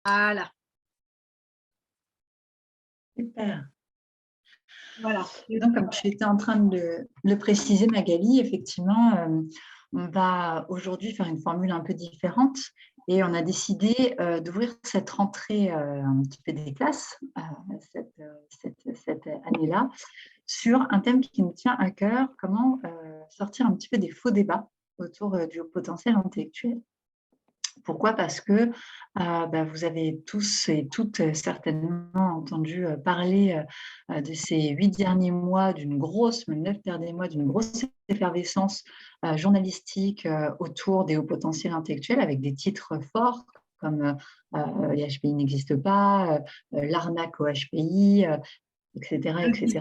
Voilà. Super. Voilà. Et donc, comme tu étais en train de le préciser, Magali, effectivement, on va aujourd'hui faire une formule un peu différente et on a décidé d'ouvrir cette rentrée un petit peu des classes cette année-là sur un thème qui nous tient à cœur, comment sortir un petit peu des faux débats autour du haut potentiel intellectuel. Pourquoi? Parce que vous avez tous et toutes certainement entendu parler de ces 8 derniers mois d'une grosse, même 9 derniers mois d'une grosse effervescence journalistique autour des hauts potentiels intellectuels avec des titres forts comme les HPI n'existent pas, l'arnaque au HPI, etc., etc.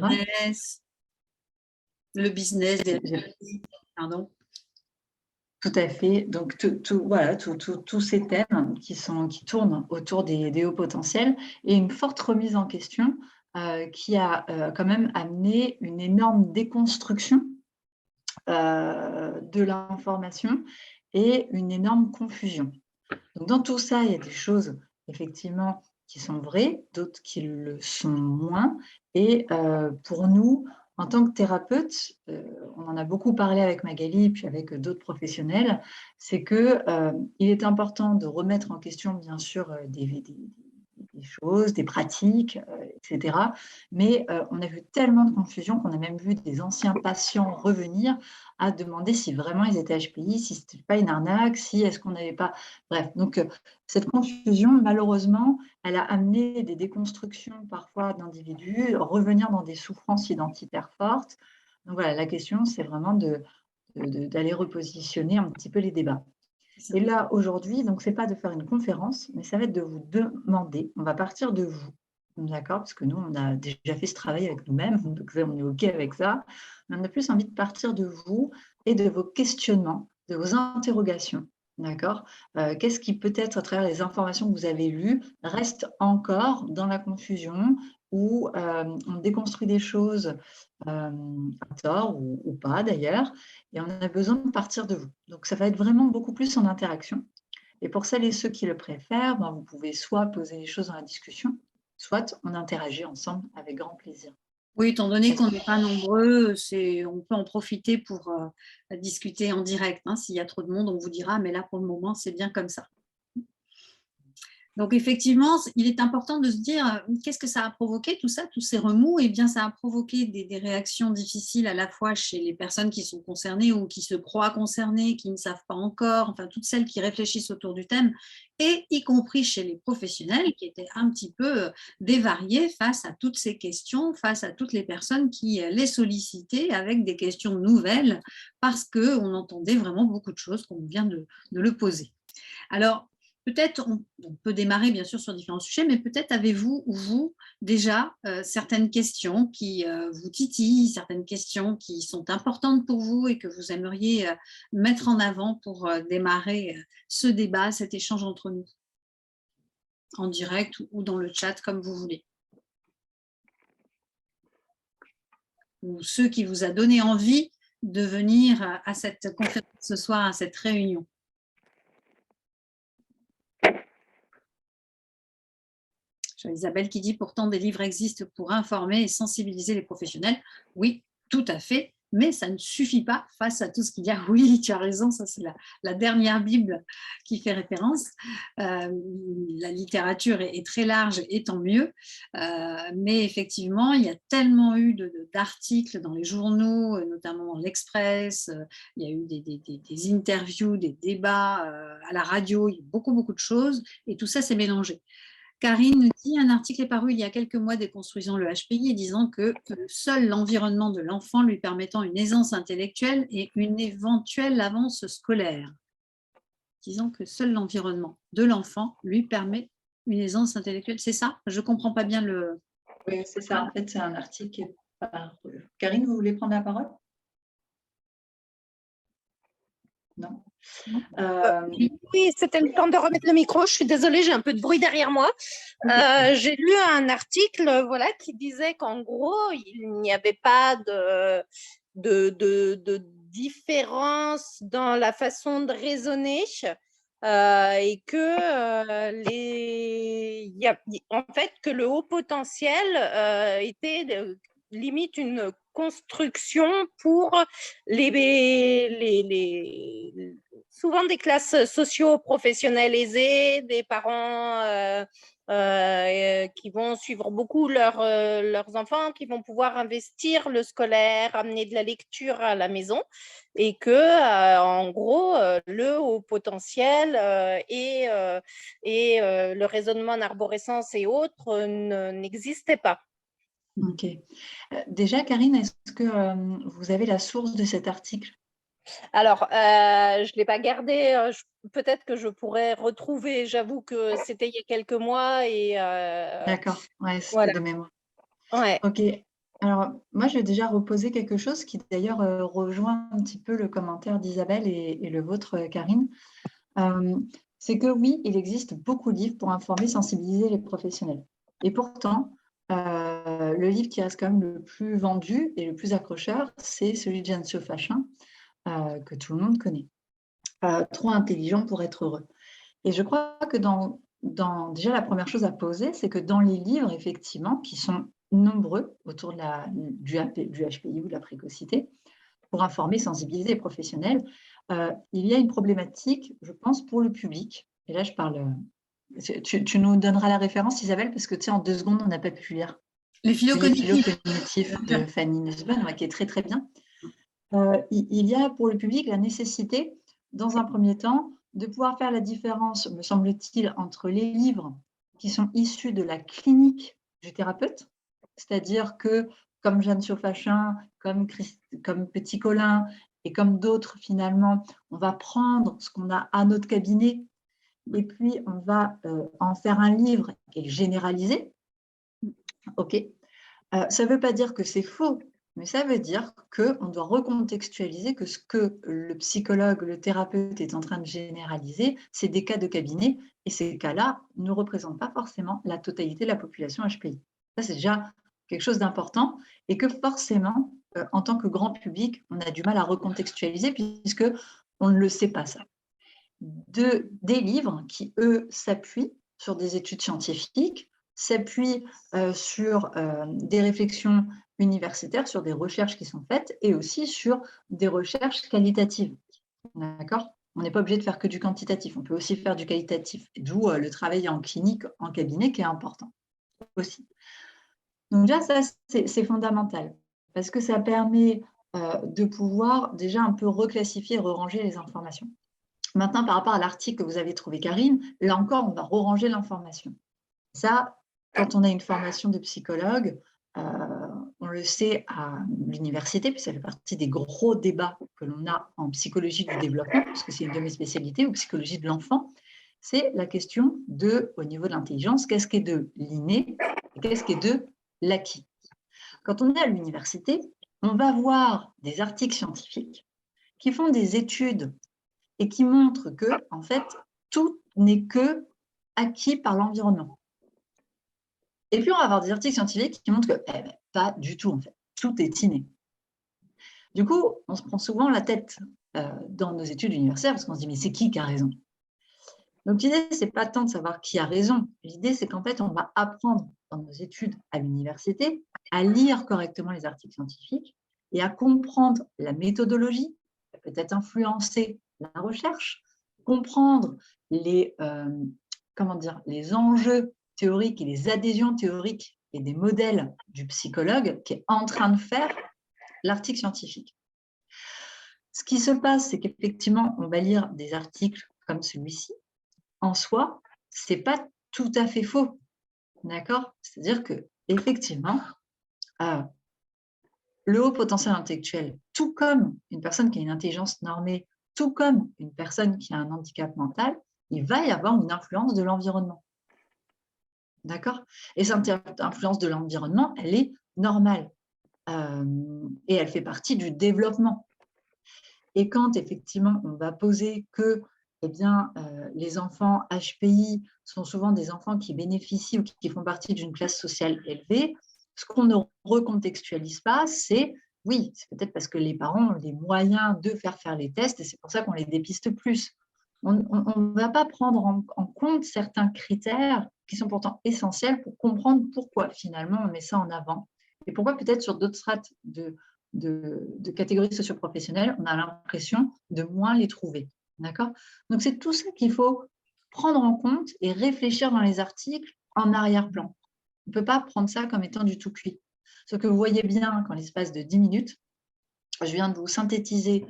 Le business des HPI, pardon. Tout à fait. Donc, voilà, tous ces thèmes qui tournent autour des hauts potentiels et une forte remise en question qui a quand même amené une énorme déconstruction de l'information et une énorme confusion. Donc, dans tout ça, il y a des choses, effectivement, qui sont vraies, d'autres qui le sont moins. Et pour nous, en tant que thérapeute, on en a beaucoup parlé avec Magali, puis avec d'autres professionnels, c'est qu'il est important de remettre en question, bien sûr, des choses, des pratiques, etc. Mais on a vu tellement de confusion qu'on a même vu des anciens patients revenir à demander si vraiment ils étaient HPI, si ce n'était pas une arnaque, si est-ce qu'on n'avait pas… Bref, donc cette confusion, malheureusement, elle a amené des déconstructions parfois d'individus, revenir dans des souffrances identitaires fortes. Donc voilà, la question, c'est vraiment d'aller repositionner un petit peu les débats. Et là, aujourd'hui, donc c'est pas de faire une conférence, mais ça va être de vous demander, on va partir de vous, d'accord? Parce que nous, on a déjà fait ce travail avec nous-mêmes, donc on est OK avec ça. Mais on a plus envie de partir de vous et de vos questionnements, de vos interrogations, d'accord? Qu'est-ce qui peut-être, à travers les informations que vous avez lues, reste encore dans la confusion ou on déconstruit des choses à tort ou pas d'ailleurs, et on a besoin de partir de vous. Donc, ça va être vraiment beaucoup plus en interaction. Et pour celles et ceux qui le préfèrent, vous pouvez soit poser les choses dans la discussion, soit on interagit ensemble avec grand plaisir. Oui, étant donné qu'on n'est pas nombreux, on peut en profiter pour discuter en direct. Hein. S'il y a trop de monde, on vous dira, mais là, pour le moment, c'est bien comme ça. Donc, effectivement, il est important de se dire qu'est-ce que ça a provoqué, tout ça, tous ces remous. Eh bien, ça a provoqué des réactions difficiles à la fois chez les personnes qui sont concernées ou qui se croient concernées, qui ne savent pas encore, enfin, toutes celles qui réfléchissent autour du thème, et y compris chez les professionnels qui étaient un petit peu dévariés face à toutes ces questions, face à toutes les personnes qui les sollicitaient avec des questions nouvelles parce qu'on entendait vraiment beaucoup de choses comme on vient de le poser. Alors, peut-être, on peut démarrer bien sûr sur différents sujets, mais peut-être avez-vous, vous, déjà certaines questions qui vous titillent, certaines questions qui sont importantes pour vous et que vous aimeriez mettre en avant pour démarrer ce débat, cet échange entre nous, en direct ou dans le chat, comme vous voulez. Ou ceux qui vous a donné envie de venir à cette conférence ce soir, à cette réunion. J'ai Isabelle qui dit pourtant des livres existent pour informer et sensibiliser les professionnels. Oui, tout à fait, mais ça ne suffit pas face à tout ce qu'il y a. Oui, tu as raison, ça c'est la dernière Bible qui fait référence. La littérature est très large et tant mieux, mais effectivement, il y a tellement eu d'articles dans les journaux, notamment dans l'Express, il y a eu des interviews, des débats à la radio, il y a beaucoup de choses et tout ça s'est mélangé. Karine nous dit, un article est paru il y a quelques mois déconstruisant le HPI et disant que seul l'environnement de l'enfant lui permettant une aisance intellectuelle et une éventuelle avance scolaire. Disant que seul l'environnement de l'enfant lui permet une aisance intellectuelle. C'est ça? Je ne comprends pas bien le… Oui, c'est ça. En fait, c'est un article qui est par… Karine, vous voulez prendre la parole? Non. Oui, c'était le temps de remettre le micro. Je suis désolée, j'ai un peu de bruit derrière moi. J'ai lu un article qui disait qu'en gros, il n'y avait pas de différence dans la façon de raisonner et que en fait, que le haut potentiel était limite une construction pour souvent des classes socio-professionnelles aisées, des parents qui vont suivre beaucoup leurs enfants, qui vont pouvoir investir le scolaire, amener de la lecture à la maison, et que, en gros, le haut potentiel et le raisonnement en arborescence et autres n'existaient pas. Ok. Déjà, Karine, est-ce que vous avez la source de cet article? Alors, je ne l'ai pas gardé. Peut-être que je pourrais retrouver. J'avoue que c'était il y a quelques mois. D'accord, ouais, c'était Voilà. de mémoire. Ouais. Ok. Alors, moi, je vais déjà reposer quelque chose qui d'ailleurs rejoint un petit peu le commentaire d'Isabelle et le vôtre, Karine. C'est que oui, il existe beaucoup de livres pour informer, sensibiliser les professionnels. Et pourtant, le livre qui reste quand même le plus vendu et le plus accrocheur, c'est celui de Jeanne Fachin, que tout le monde connaît. Trop intelligent pour être heureux. Et je crois que déjà, la première chose à poser, c'est que dans les livres, effectivement, qui sont nombreux autour du HPI ou de la précocité, pour informer, sensibiliser les professionnels, il y a une problématique, je pense, pour le public. Et là, je parle. Tu nous donneras la référence, Isabelle, parce que tu sais, en 2 secondes, on n'a pas pu lire. Les phylocognitifs. Phylocognitifs de Fanny Nussbaum, qui est très, très bien. Il y a pour le public la nécessité, dans un premier temps, de pouvoir faire la différence, me semble-t-il, entre les livres qui sont issus de la clinique du thérapeute, c'est-à-dire que, comme Jeanne Fachin, comme Petit Colin et comme d'autres, finalement, on va prendre ce qu'on a à notre cabinet et puis on va en faire un livre et le généraliser. OK. Ça ne veut pas dire que c'est faux, mais ça veut dire qu'on doit recontextualiser que ce que le psychologue, le thérapeute est en train de généraliser, c'est des cas de cabinet, et ces cas-là ne représentent pas forcément la totalité de la population HPI. Ça, c'est déjà quelque chose d'important, et que forcément, en tant que grand public, on a du mal à recontextualiser, puisque on ne le sait pas, ça. Des livres qui, eux, s'appuient sur des études scientifiques, s'appuient sur des réflexions universitaires, sur des recherches qui sont faites et aussi sur des recherches qualitatives. D'accord ? On n'est pas obligé de faire que du quantitatif, on peut aussi faire du qualitatif, d'où le travail en clinique, en cabinet, qui est important aussi. Donc déjà, ça, c'est fondamental, parce que ça permet de pouvoir déjà un peu reclassifier, re-ranger les informations. Maintenant, par rapport à l'article que vous avez trouvé, Karine, là encore, on va re-ranger l'information. Ça, quand on a une formation de psychologue, on le sait à l'université, puis ça fait partie des gros débats que l'on a en psychologie du développement, parce que c'est une de mes spécialités, ou psychologie de l'enfant, c'est la question au niveau de l'intelligence, qu'est-ce qui est de l'inné et qu'est-ce qui est de l'acquis. Quand on est à l'université, on va voir des articles scientifiques qui font des études et qui montrent que, en fait, tout n'est que acquis par l'environnement. Et puis, on va avoir des articles scientifiques qui montrent que pas du tout, en fait. Tout est inné. Du coup, on se prend souvent la tête dans nos études universitaires parce qu'on se dit, mais c'est qui a raison? Donc, l'idée, ce n'est pas tant de savoir qui a raison. L'idée, c'est qu'en fait, on va apprendre dans nos études à l'université à lire correctement les articles scientifiques et à comprendre la méthodologie, peut-être influencer la recherche, comprendre les enjeux théoriques et les adhésions théoriques et des modèles du psychologue qui est en train de faire l'article scientifique. Ce qui se passe, c'est qu'effectivement, on va lire des articles comme celui-ci. En soi, ce n'est pas tout à fait faux. D'accord ? C'est-à-dire qu'effectivement, le haut potentiel intellectuel, tout comme une personne qui a une intelligence normée, tout comme une personne qui a un handicap mental, il va y avoir une influence de l'environnement. D'accord ? Et cette influence de l'environnement, elle est normale. Et elle fait partie du développement. Et quand, effectivement, on va poser que les enfants HPI sont souvent des enfants qui bénéficient ou qui font partie d'une classe sociale élevée, ce qu'on ne recontextualise pas, c'est, oui, c'est peut-être parce que les parents ont les moyens de faire les tests et c'est pour ça qu'on les dépiste plus. On ne va pas prendre en compte certains critères qui sont pourtant essentiels pour comprendre pourquoi finalement on met ça en avant et pourquoi peut-être sur d'autres strates de catégories socioprofessionnelles, on a l'impression de moins les trouver. D'accord ? Donc, c'est tout ça qu'il faut prendre en compte et réfléchir dans les articles en arrière-plan. On ne peut pas prendre ça comme étant du tout cuit. Ce que vous voyez bien qu'en l'espace de 10 minutes, je viens de vous synthétiser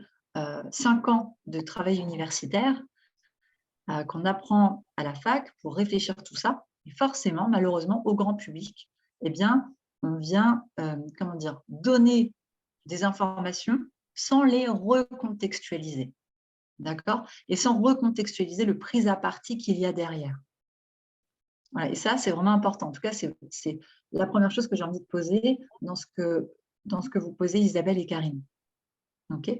5 ans de travail universitaire qu'on apprend à la fac pour réfléchir tout ça. Et forcément, malheureusement, au grand public, eh bien, on vient donner des informations sans les recontextualiser. D'accord ? Et sans recontextualiser le prise à partie qu'il y a derrière. Voilà, et ça, c'est vraiment important. En tout cas, c'est la première chose que j'ai envie de poser dans ce que vous posez, Isabelle et Karine. OK ?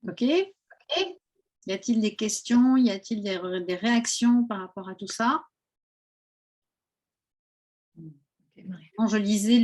OK. Y a-t-il des questions? Y a-t-il des réactions par rapport à tout ça? Je lisais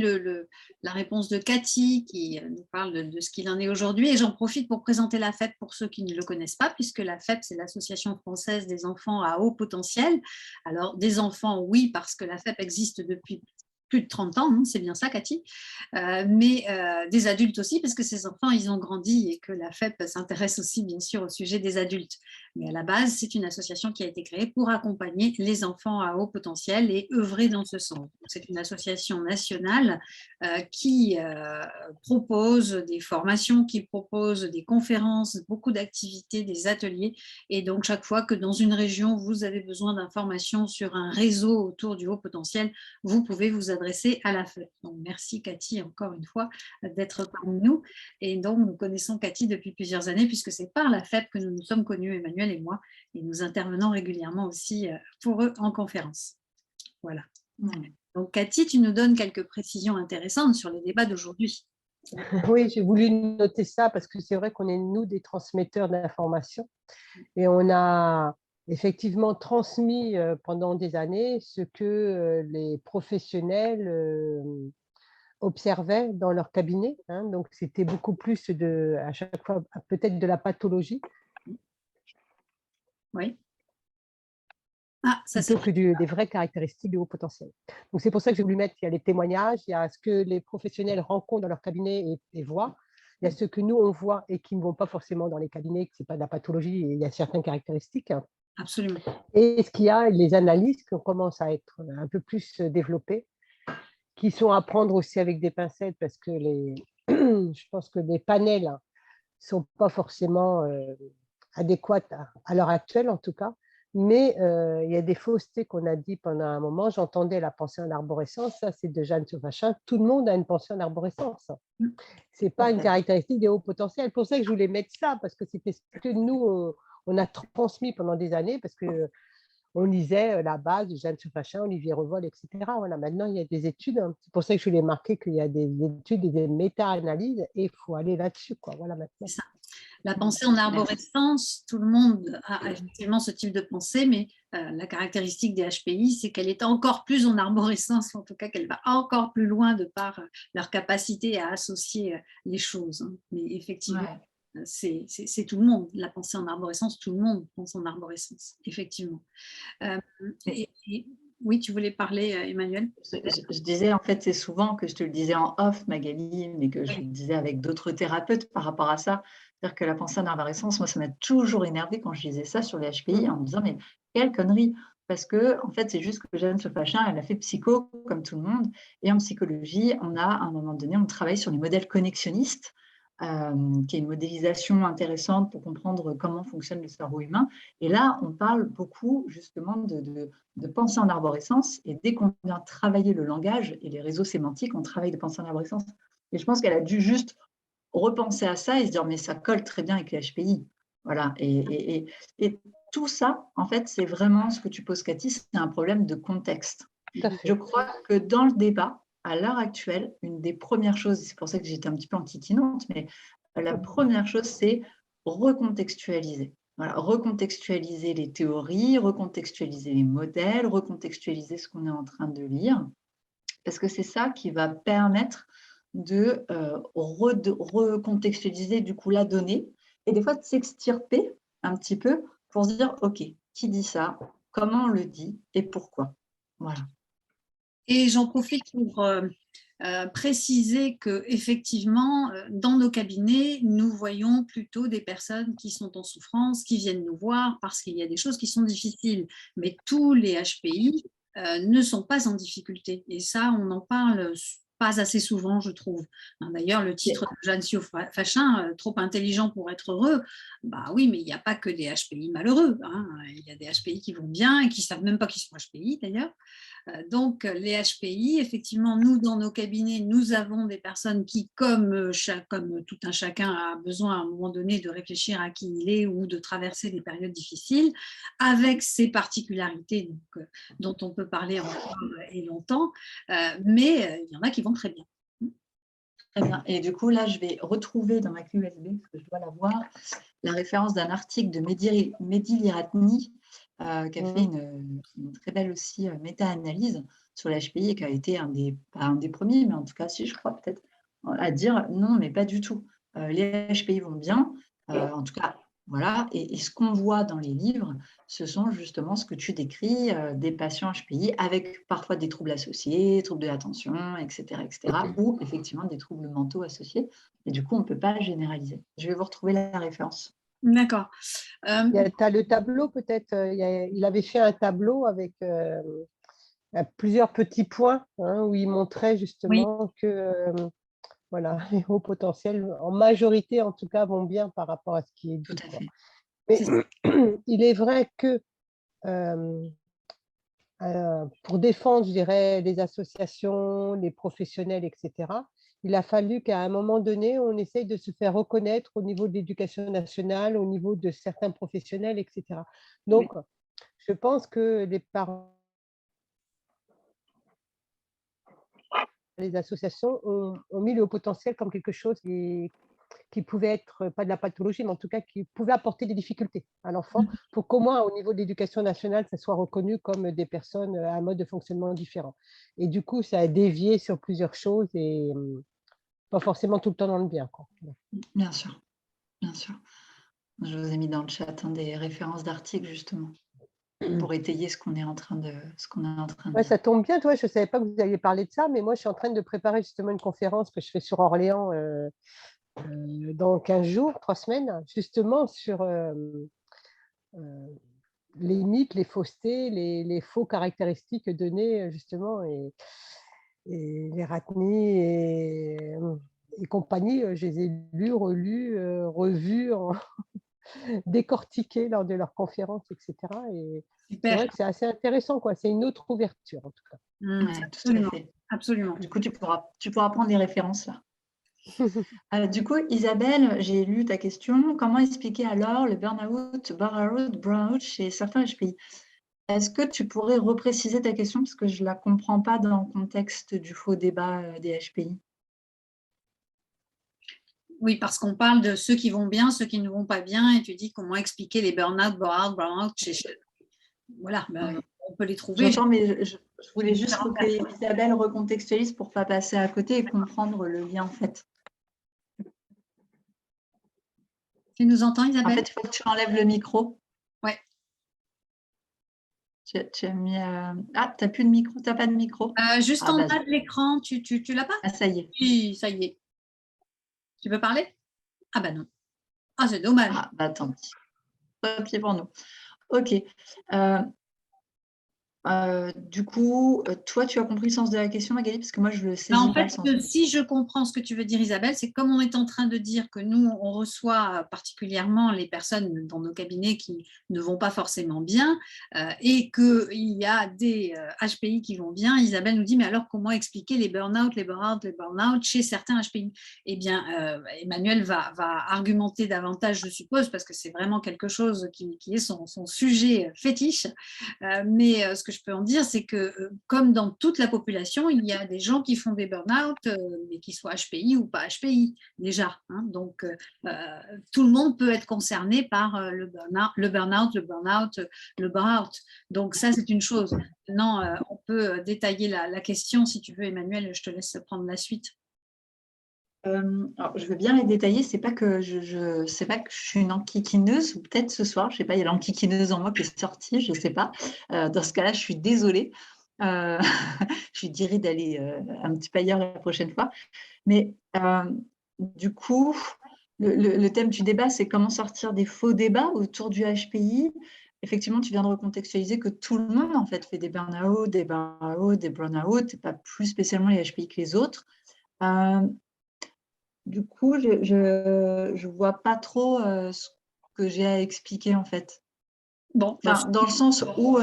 la réponse de Cathy qui nous parle de ce qu'il en est aujourd'hui et j'en profite pour présenter la FEP pour ceux qui ne le connaissent pas puisque la FEP c'est l'Association française des enfants à haut potentiel. Alors des enfants oui parce que la FEP existe depuis plus de 30 ans, c'est bien ça Cathy, mais des adultes aussi parce que ces enfants ils ont grandi et que la FEP s'intéresse aussi bien sûr au sujet des adultes. Mais à la base c'est une association qui a été créée pour accompagner les enfants à haut potentiel et œuvrer dans ce sens. C'est une association nationale qui propose des formations, qui propose des conférences, beaucoup d'activités, des ateliers et donc chaque fois que dans une région vous avez besoin d'informations sur un réseau autour du haut potentiel, vous pouvez vous adresser à la FEP. Donc, merci Cathy encore une fois d'être parmi nous. Et donc, nous connaissons Cathy depuis plusieurs années puisque c'est par la FEP que nous nous sommes connus, Emmanuel et moi, et nous intervenons régulièrement aussi pour eux en conférence. Voilà. Donc, Cathy, tu nous donnes quelques précisions intéressantes sur les débats d'aujourd'hui. Oui, j'ai voulu noter ça parce que c'est vrai qu'on est, nous, des transmetteurs d'informations et on a effectivement transmis pendant des années ce que les professionnels observaient dans leur cabinet. Hein. Donc, c'était beaucoup plus à chaque fois, peut-être de la pathologie. Oui. Plutôt que des vraies caractéristiques de haut potentiel. Donc, c'est pour ça que j'ai voulu mettre, il y a les témoignages, il y a ce que les professionnels rencontrent dans leur cabinet et voient, il y a ce que nous, on voit et qui ne vont pas forcément dans les cabinets, que ce n'est pas de la pathologie, et il y a certaines caractéristiques. Absolument. Et ce qu'il y a, les analyses qui commencent à être un peu plus développées, qui sont à prendre aussi avec des pincettes, parce que je pense que les panels ne sont pas forcément adéquats à l'heure actuelle, en tout cas. Mais il y a des faussetés qu'on a dit pendant un moment. J'entendais la pensée en arborescence, ça c'est de Jeanne Sauvachin. Tout le monde a une pensée en arborescence. Ce n'est pas une caractéristique des hauts potentiels. C'est pour ça que je voulais mettre ça, parce que c'était ce que nous, on a transmis pendant des années, parce qu'on lisait la base de Jeanne Sauvachin, Olivier Revol, etc. Voilà, maintenant, il y a des études. C'est pour ça que je voulais marquer qu'il y a des études et des méta-analyses et il faut aller là-dessus. Voilà, maintenant. C'est ça. La pensée en arborescence, tout le monde a effectivement ce type de pensée, mais la caractéristique des HPI, c'est qu'elle est encore plus en arborescence, en tout cas qu'elle va encore plus loin de par leur capacité à associer les choses. Hein. Mais effectivement, c'est tout le monde. La pensée en arborescence, tout le monde pense en arborescence, effectivement. Oui, tu voulais parler, Emmanuel? Je disais, en fait, c'est souvent que je te le disais en off, Magali, mais que je le disais avec d'autres thérapeutes par rapport à ça. C'est-à-dire que la pensée en arborescence, moi, ça m'a toujours énervé quand je disais ça sur les HPI en me disant, mais quelle connerie! Parce que, en fait, c'est juste que Jeanne Sauvachin, elle a fait psycho comme tout le monde. Et en psychologie, on a, à un moment donné, on travaille sur les modèles connexionnistes, qui est une modélisation intéressante pour comprendre comment fonctionne le cerveau humain. Et là, on parle beaucoup justement de pensée en arborescence. Et dès qu'on vient travailler le langage et les réseaux sémantiques, on travaille de pensée en arborescence. Et je pense qu'elle a dû juste repenser à ça et se dire, mais ça colle très bien avec les HPI. Voilà. Et tout ça, en fait, c'est vraiment ce que tu poses, Cathy, c'est un problème de contexte. Je crois que dans le débat, à l'heure actuelle, une des premières choses, c'est pour ça que j'étais un petit peu antiquinante, mais la première chose, c'est recontextualiser. Voilà, recontextualiser les théories, recontextualiser les modèles, recontextualiser ce qu'on est en train de lire, parce que c'est ça qui va permettre de recontextualiser du coup la donnée et des fois de s'extirper un petit peu pour se dire, OK, qui dit ça? Comment on le dit et pourquoi? Voilà. Et j'en profite pour préciser qu'effectivement, dans nos cabinets, nous voyons plutôt des personnes qui sont en souffrance, qui viennent nous voir parce qu'il y a des choses qui sont difficiles. Mais tous les HPI ne sont pas en difficulté. Et ça, on en parle pas assez souvent, je trouve. D'ailleurs, le titre de Jeanne Fachin, trop intelligent pour être heureux, bah oui, mais il n'y a pas que des HPI malheureux. Il y a des HPI qui vont bien et qui ne savent même pas qu'ils sont HPI d'ailleurs. Donc, les HPI, effectivement, nous, dans nos cabinets, nous avons des personnes qui, comme tout un chacun, a besoin à un moment donné de réfléchir à qui il est ou de traverser des périodes difficiles, avec ses particularités dont on peut parler encore et longtemps, mais il y en a qui vont très bien. Très bien. Et du coup, là, je vais retrouver dans ma clé USB, parce que je dois la voir, la référence d'un article de Mehdi Liratni, qui a fait une très belle aussi méta-analyse sur l'HPI et qui a été pas un des premiers, mais en tout cas, si je crois peut-être, à dire non, mais pas du tout. Les HPI vont bien, en tout cas, voilà. Et ce qu'on voit dans les livres, ce sont justement ce que tu décris, des patients HPI avec parfois des troubles associés, troubles de l'attention, etc., ou effectivement des troubles mentaux associés. Et du coup, on ne peut pas généraliser. Je vais vous retrouver la référence. D'accord. Tu as le tableau peut-être, il avait fait un tableau avec plusieurs petits points où il montrait justement que voilà, les hauts potentiels, en majorité en tout cas, vont bien par rapport à ce qui est dit. Tout à fait. Mais il est vrai que pour défendre, je dirais, les associations, les professionnels, etc., il a fallu qu'à un moment donné, on essaye de se faire reconnaître au niveau de l'éducation nationale, au niveau de certains professionnels, etc. Donc, je pense que les parents, les associations ont mis le haut potentiel comme quelque chose qui pouvait être, pas de la pathologie, mais en tout cas qui pouvait apporter des difficultés à l'enfant, pour qu'au moins au niveau de l'éducation nationale, ça soit reconnu comme des personnes à un mode de fonctionnement différent. Et du coup, ça a dévié sur plusieurs choses et pas forcément tout le temps dans le bien, quoi. Bien sûr, bien sûr. Je vous ai mis dans le chat des références d'articles justement pour étayer ce qu'on est en train de Ouais, dire. ça tombe bien, toi, je ne savais pas que vous alliez parler de ça, mais moi, je suis en train de préparer justement une conférence que je fais sur Orléans dans 15 jours, 3 semaines, justement sur les mythes, les faussetés, les faux caractéristiques données, justement, et les Ratni et compagnie, je les ai lus, relus, revus, décortiqués lors de leurs conférences, etc. Et c'est vrai que c'est assez intéressant, quoi. C'est une autre ouverture, en tout cas. Ouais, Absolument. tout à fait. Absolument. Du coup, tu pourras prendre les références là. Du coup, Isabelle, j'ai lu ta question. Comment expliquer alors le burn-out chez certains HPI? Est-ce que tu pourrais repréciser ta question parce que je ne la comprends pas dans le contexte du faux débat des HPI? Oui, parce qu'on parle de ceux qui vont bien, ceux qui ne vont pas bien, et tu dis comment expliquer les burn-out chez... Voilà, ben, on peut les trouver. J'entends, mais je voulais juste que Isabelle recontextualise pour ne pas passer à côté et comprendre le lien en fait. Tu nous entends, Isabelle? En fait, il faut que tu enlèves le micro. Ouais. Tu as mis... Ah, tu n'as plus de micro, tu n'as pas de micro? Juste en bas de l'écran, tu l'as pas? Ah, ça y est. Oui, ça y est. Tu peux parler? Ah bah non. Ah, c'est dommage. Ah, bah tant pis. Tant pis pour nous. Ok. Du coup, toi, tu as compris le sens de la question, Magali, parce que moi, je le saisis En pas le fait, sens. si je comprends ce que tu veux dire, Isabelle, c'est comme on est en train de dire que nous, on reçoit particulièrement les personnes dans nos cabinets qui ne vont pas forcément bien et qu'il y a des HPI qui vont bien. Isabelle nous dit, mais alors comment expliquer les burn-out chez certains HPI? Eh bien, Emmanuel va argumenter davantage, je suppose, parce que c'est vraiment quelque chose qui est son sujet fétiche. Mais ce que je peux en dire, c'est que comme dans toute la population, il y a des gens qui font des burn-out, mais qui soient HPI ou pas HPI déjà. Donc, tout le monde peut être concerné par le burn-out. Donc, ça, c'est une chose. Maintenant, on peut détailler la question si tu veux, Emmanuel. Je te laisse prendre la suite. Alors, je veux bien les détailler. C'est pas que c'est pas que je suis une enquiquineuse, ou peut-être ce soir, je sais pas, il y a l'enquiquineuse en moi qui est sortie, je sais pas. Dans ce cas-là, je suis désolée. Euh, je lui dirai d'aller un petit peu ailleurs la prochaine fois. Mais du coup, le thème du débat, c'est comment sortir des faux débats autour du HPI. Effectivement, tu viens de recontextualiser que tout le monde en fait fait des burn-out, des burn-out, des burn-out, et pas plus spécialement les HPI que les autres. Euh, du coup, je vois pas trop ce que j'ai à expliquer en fait. Bon, Enfin, dans le sens où,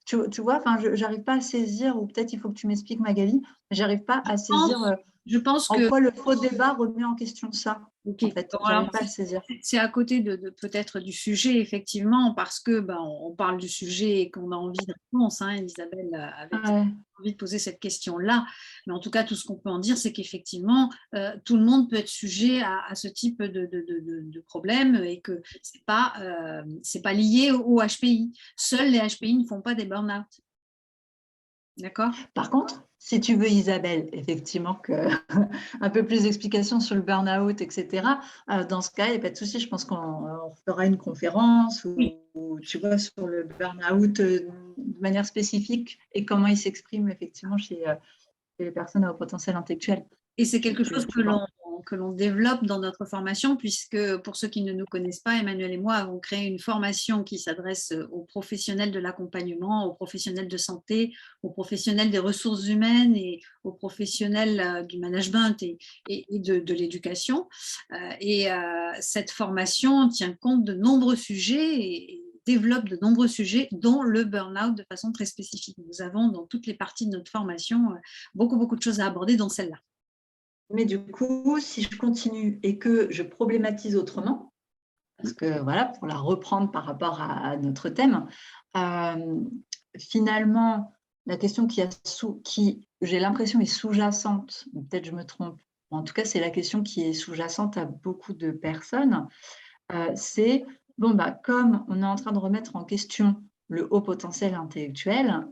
tu vois, enfin, j'arrive pas à saisir, ou peut-être il faut que tu m'expliques Magali, j'arrive pas à saisir je pense en que quoi le faux débat remet en question ça. ok. En fait, Bon, j'arrive alors, pas à le saisir. c'est à côté peut-être du sujet, effectivement, parce que on parle du sujet et qu'on a envie de réponse. Hein, Isabelle avait Ouais. envie de poser cette question-là. Mais en tout cas, tout ce qu'on peut en dire, c'est qu'effectivement, tout le monde peut être sujet à ce type de problème et que c'est pas lié au HPI. Seuls les HPI ne font pas des burn-out. D'accord? Par contre, si tu veux, Isabelle, effectivement, un peu plus d'explications sur le burn-out, etc., dans ce cas, il n'y a pas de souci. Je pense qu'on fera une conférence Oui. ou, tu vois, sur le burn-out de manière spécifique et comment il s'exprime effectivement chez les personnes à haut potentiel intellectuel. Et c'est quelque chose Tu vois. que l'on développe dans notre formation, puisque pour ceux qui ne nous connaissent pas, Emmanuel et moi avons créé une formation qui s'adresse aux professionnels de l'accompagnement, aux professionnels de santé, aux professionnels des ressources humaines et aux professionnels du management et de l'éducation. Cette formation tient compte de nombreux sujets et développe de nombreux sujets, dont le burn-out de façon très spécifique. Nous avons dans toutes les parties de notre formation beaucoup de choses à aborder dans celle-là. Mais du coup, si je continue et que je problématise autrement, parce que voilà, pour la reprendre par rapport à notre thème, finalement, la question qui j'ai l'impression, est sous-jacente, peut-être je me trompe, en tout cas, c'est la question qui est sous-jacente à beaucoup de personnes, c'est, bon, bah, comme on est en train de remettre en question le haut potentiel intellectuel,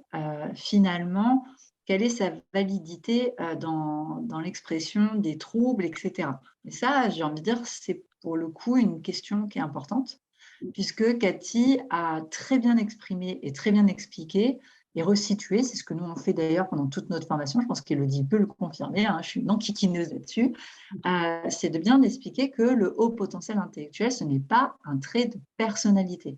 finalement, quelle est sa validité dans l'expression des troubles, etc. Et ça, j'ai envie de dire, c'est pour le coup une question qui est importante, puisque Cathy a très bien exprimé et très bien expliqué et resitué, c'est ce que nous on fait d'ailleurs pendant toute notre formation, je pense qu'Élodie peut le confirmer, hein, je suis une enquiquineuse là-dessus, c'est de bien expliquer que le haut potentiel intellectuel, ce n'est pas un trait de personnalité.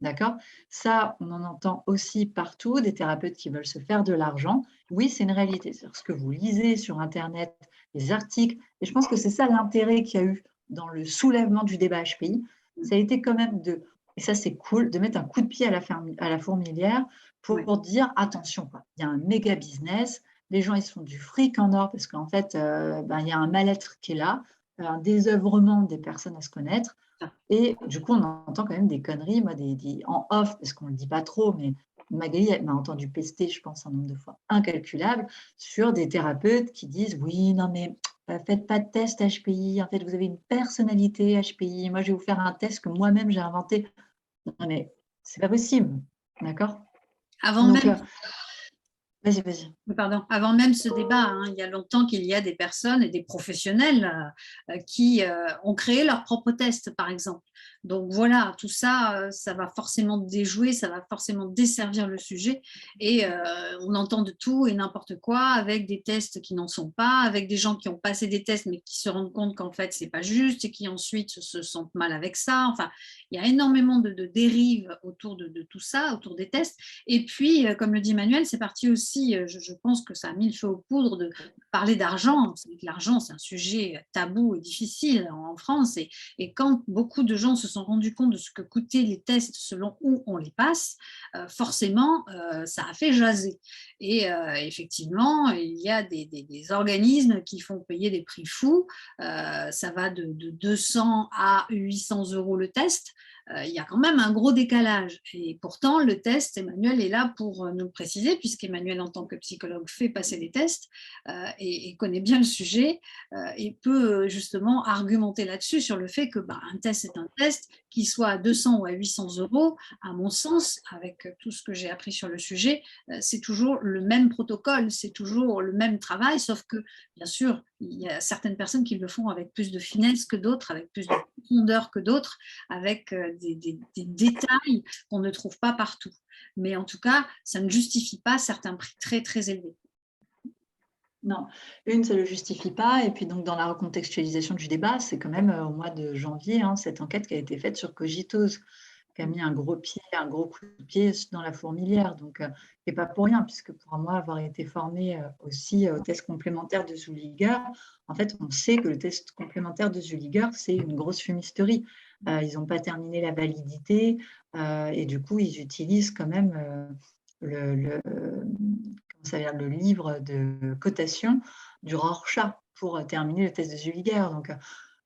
D'accord? Ça, on en entend aussi partout, des thérapeutes qui veulent se faire de l'argent. Oui, c'est une réalité. C'est ce que vous lisez sur Internet, les articles. Et je pense que c'est ça l'intérêt qu'il y a eu dans le soulèvement du débat HPI. Ça a été quand même et ça c'est cool, de mettre un coup de pied à la fourmilière pour dire attention, quoi. Il y a un méga business, les gens ils se font du fric en or parce qu'en fait, il y a un mal-être qui est là, un désœuvrement des personnes à se connaître. Et du coup, on entend quand même des conneries, moi, en off, parce qu'on ne le dit pas trop, mais Magali m'a entendu pester, je pense, un nombre de fois incalculable, sur des thérapeutes qui disent « Oui, non, mais faites pas de test HPI, en fait, vous avez une personnalité HPI, moi, je vais vous faire un test que moi-même j'ai inventé. » Non, mais c'est pas possible, d'accord? Avant Donc, même vas-y. Pardon, avant même ce débat, hein, il y a longtemps qu'il y a des personnes et des professionnels qui ont créé leurs propres tests, par exemple. Donc voilà, tout ça, ça va forcément déjouer, ça va forcément desservir le sujet. Et on entend de tout et n'importe quoi avec des tests qui n'en sont pas, avec des gens qui ont passé des tests mais qui se rendent compte qu'en fait, c'est pas juste et qui ensuite se sentent mal avec ça. Enfin, il y a énormément de dérives autour de tout ça, autour des tests. Et puis, comme le dit Emmanuel, c'est parti aussi, je pense que ça a mis le feu aux poudres de parler d'argent. L'argent, c'est un sujet tabou et difficile en France. Et quand beaucoup de gens se sont rendus compte de ce que coûtaient les tests selon où on les passe, forcément, ça a fait jaser. Et effectivement, il y a des organismes qui font payer des prix fous. Ça va de 200 à 800 € le test. il y a quand même un gros décalage. Et pourtant, le test, Emmanuel est là pour nous le préciser, puisqu'Emmanuel, en tant que psychologue, fait passer des tests et connaît bien le sujet et peut justement argumenter là-dessus sur le fait que un test est un test, qu'il soit à 200 ou à 800 €, à mon sens, avec tout ce que j'ai appris sur le sujet, c'est toujours le même protocole, c'est toujours le même travail, sauf que, bien sûr, il y a certaines personnes qui le font avec plus de finesse que d'autres, avec plus de profondeur que d'autres, avec des détails qu'on ne trouve pas partout. Mais en tout cas, ça ne justifie pas certains prix très, très élevés. Non, ça ne le justifie pas. Et puis, donc, dans la recontextualisation du débat, c'est quand même au mois de janvier, cette enquête qui a été faite sur Cogitose, qui a mis un gros coup de pied dans la fourmilière. Donc, et pas pour rien, puisque pour moi, avoir été formée aussi au test complémentaire de Zülliger, en fait, on sait que le test complémentaire de Zülliger, c'est une grosse fumisterie. Ils n'ont pas terminé la validité et du coup, ils utilisent quand même le livre de cotation du Rorschach pour terminer le test de Zülliger. Donc,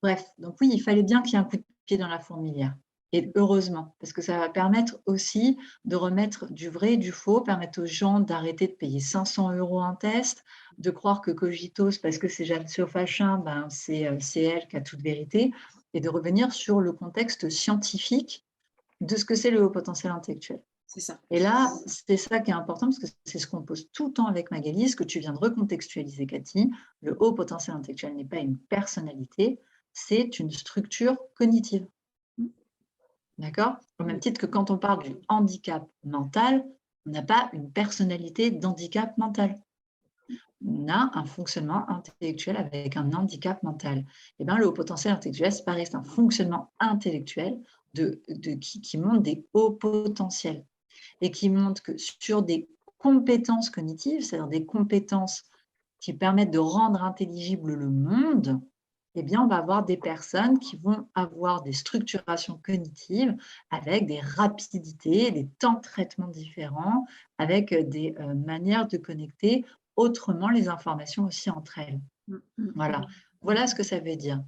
bref, donc oui, il fallait bien qu'il y ait un coup de pied dans la fourmilière. Et heureusement, parce que ça va permettre aussi de remettre du vrai et du faux, permettre aux gens d'arrêter de payer 500 € un test, de croire que Cogitose, parce que c'est Jeanne Saufachin, c'est elle qui a toute vérité, et de revenir sur le contexte scientifique de ce que c'est le haut potentiel intellectuel. C'est ça. Et là, c'est ça qui est important, parce que c'est ce qu'on pose tout le temps avec Magali, ce que tu viens de recontextualiser, Cathy. Le haut potentiel intellectuel n'est pas une personnalité, c'est une structure cognitive. D'accord? Au même titre que quand on parle du handicap mental, on n'a pas une personnalité d'handicap mental. On a un fonctionnement intellectuel avec un handicap mental. Et bien, le haut potentiel intellectuel, c'est pareil, c'est un fonctionnement intellectuel qui montre des hauts potentiels et qui montre que sur des compétences cognitives, c'est-à-dire des compétences qui permettent de rendre intelligible le monde, eh bien, on va avoir des personnes qui vont avoir des structurations cognitives avec des rapidités, des temps de traitement différents, avec des manières de connecter autrement les informations aussi entre elles. Voilà ce que ça veut dire.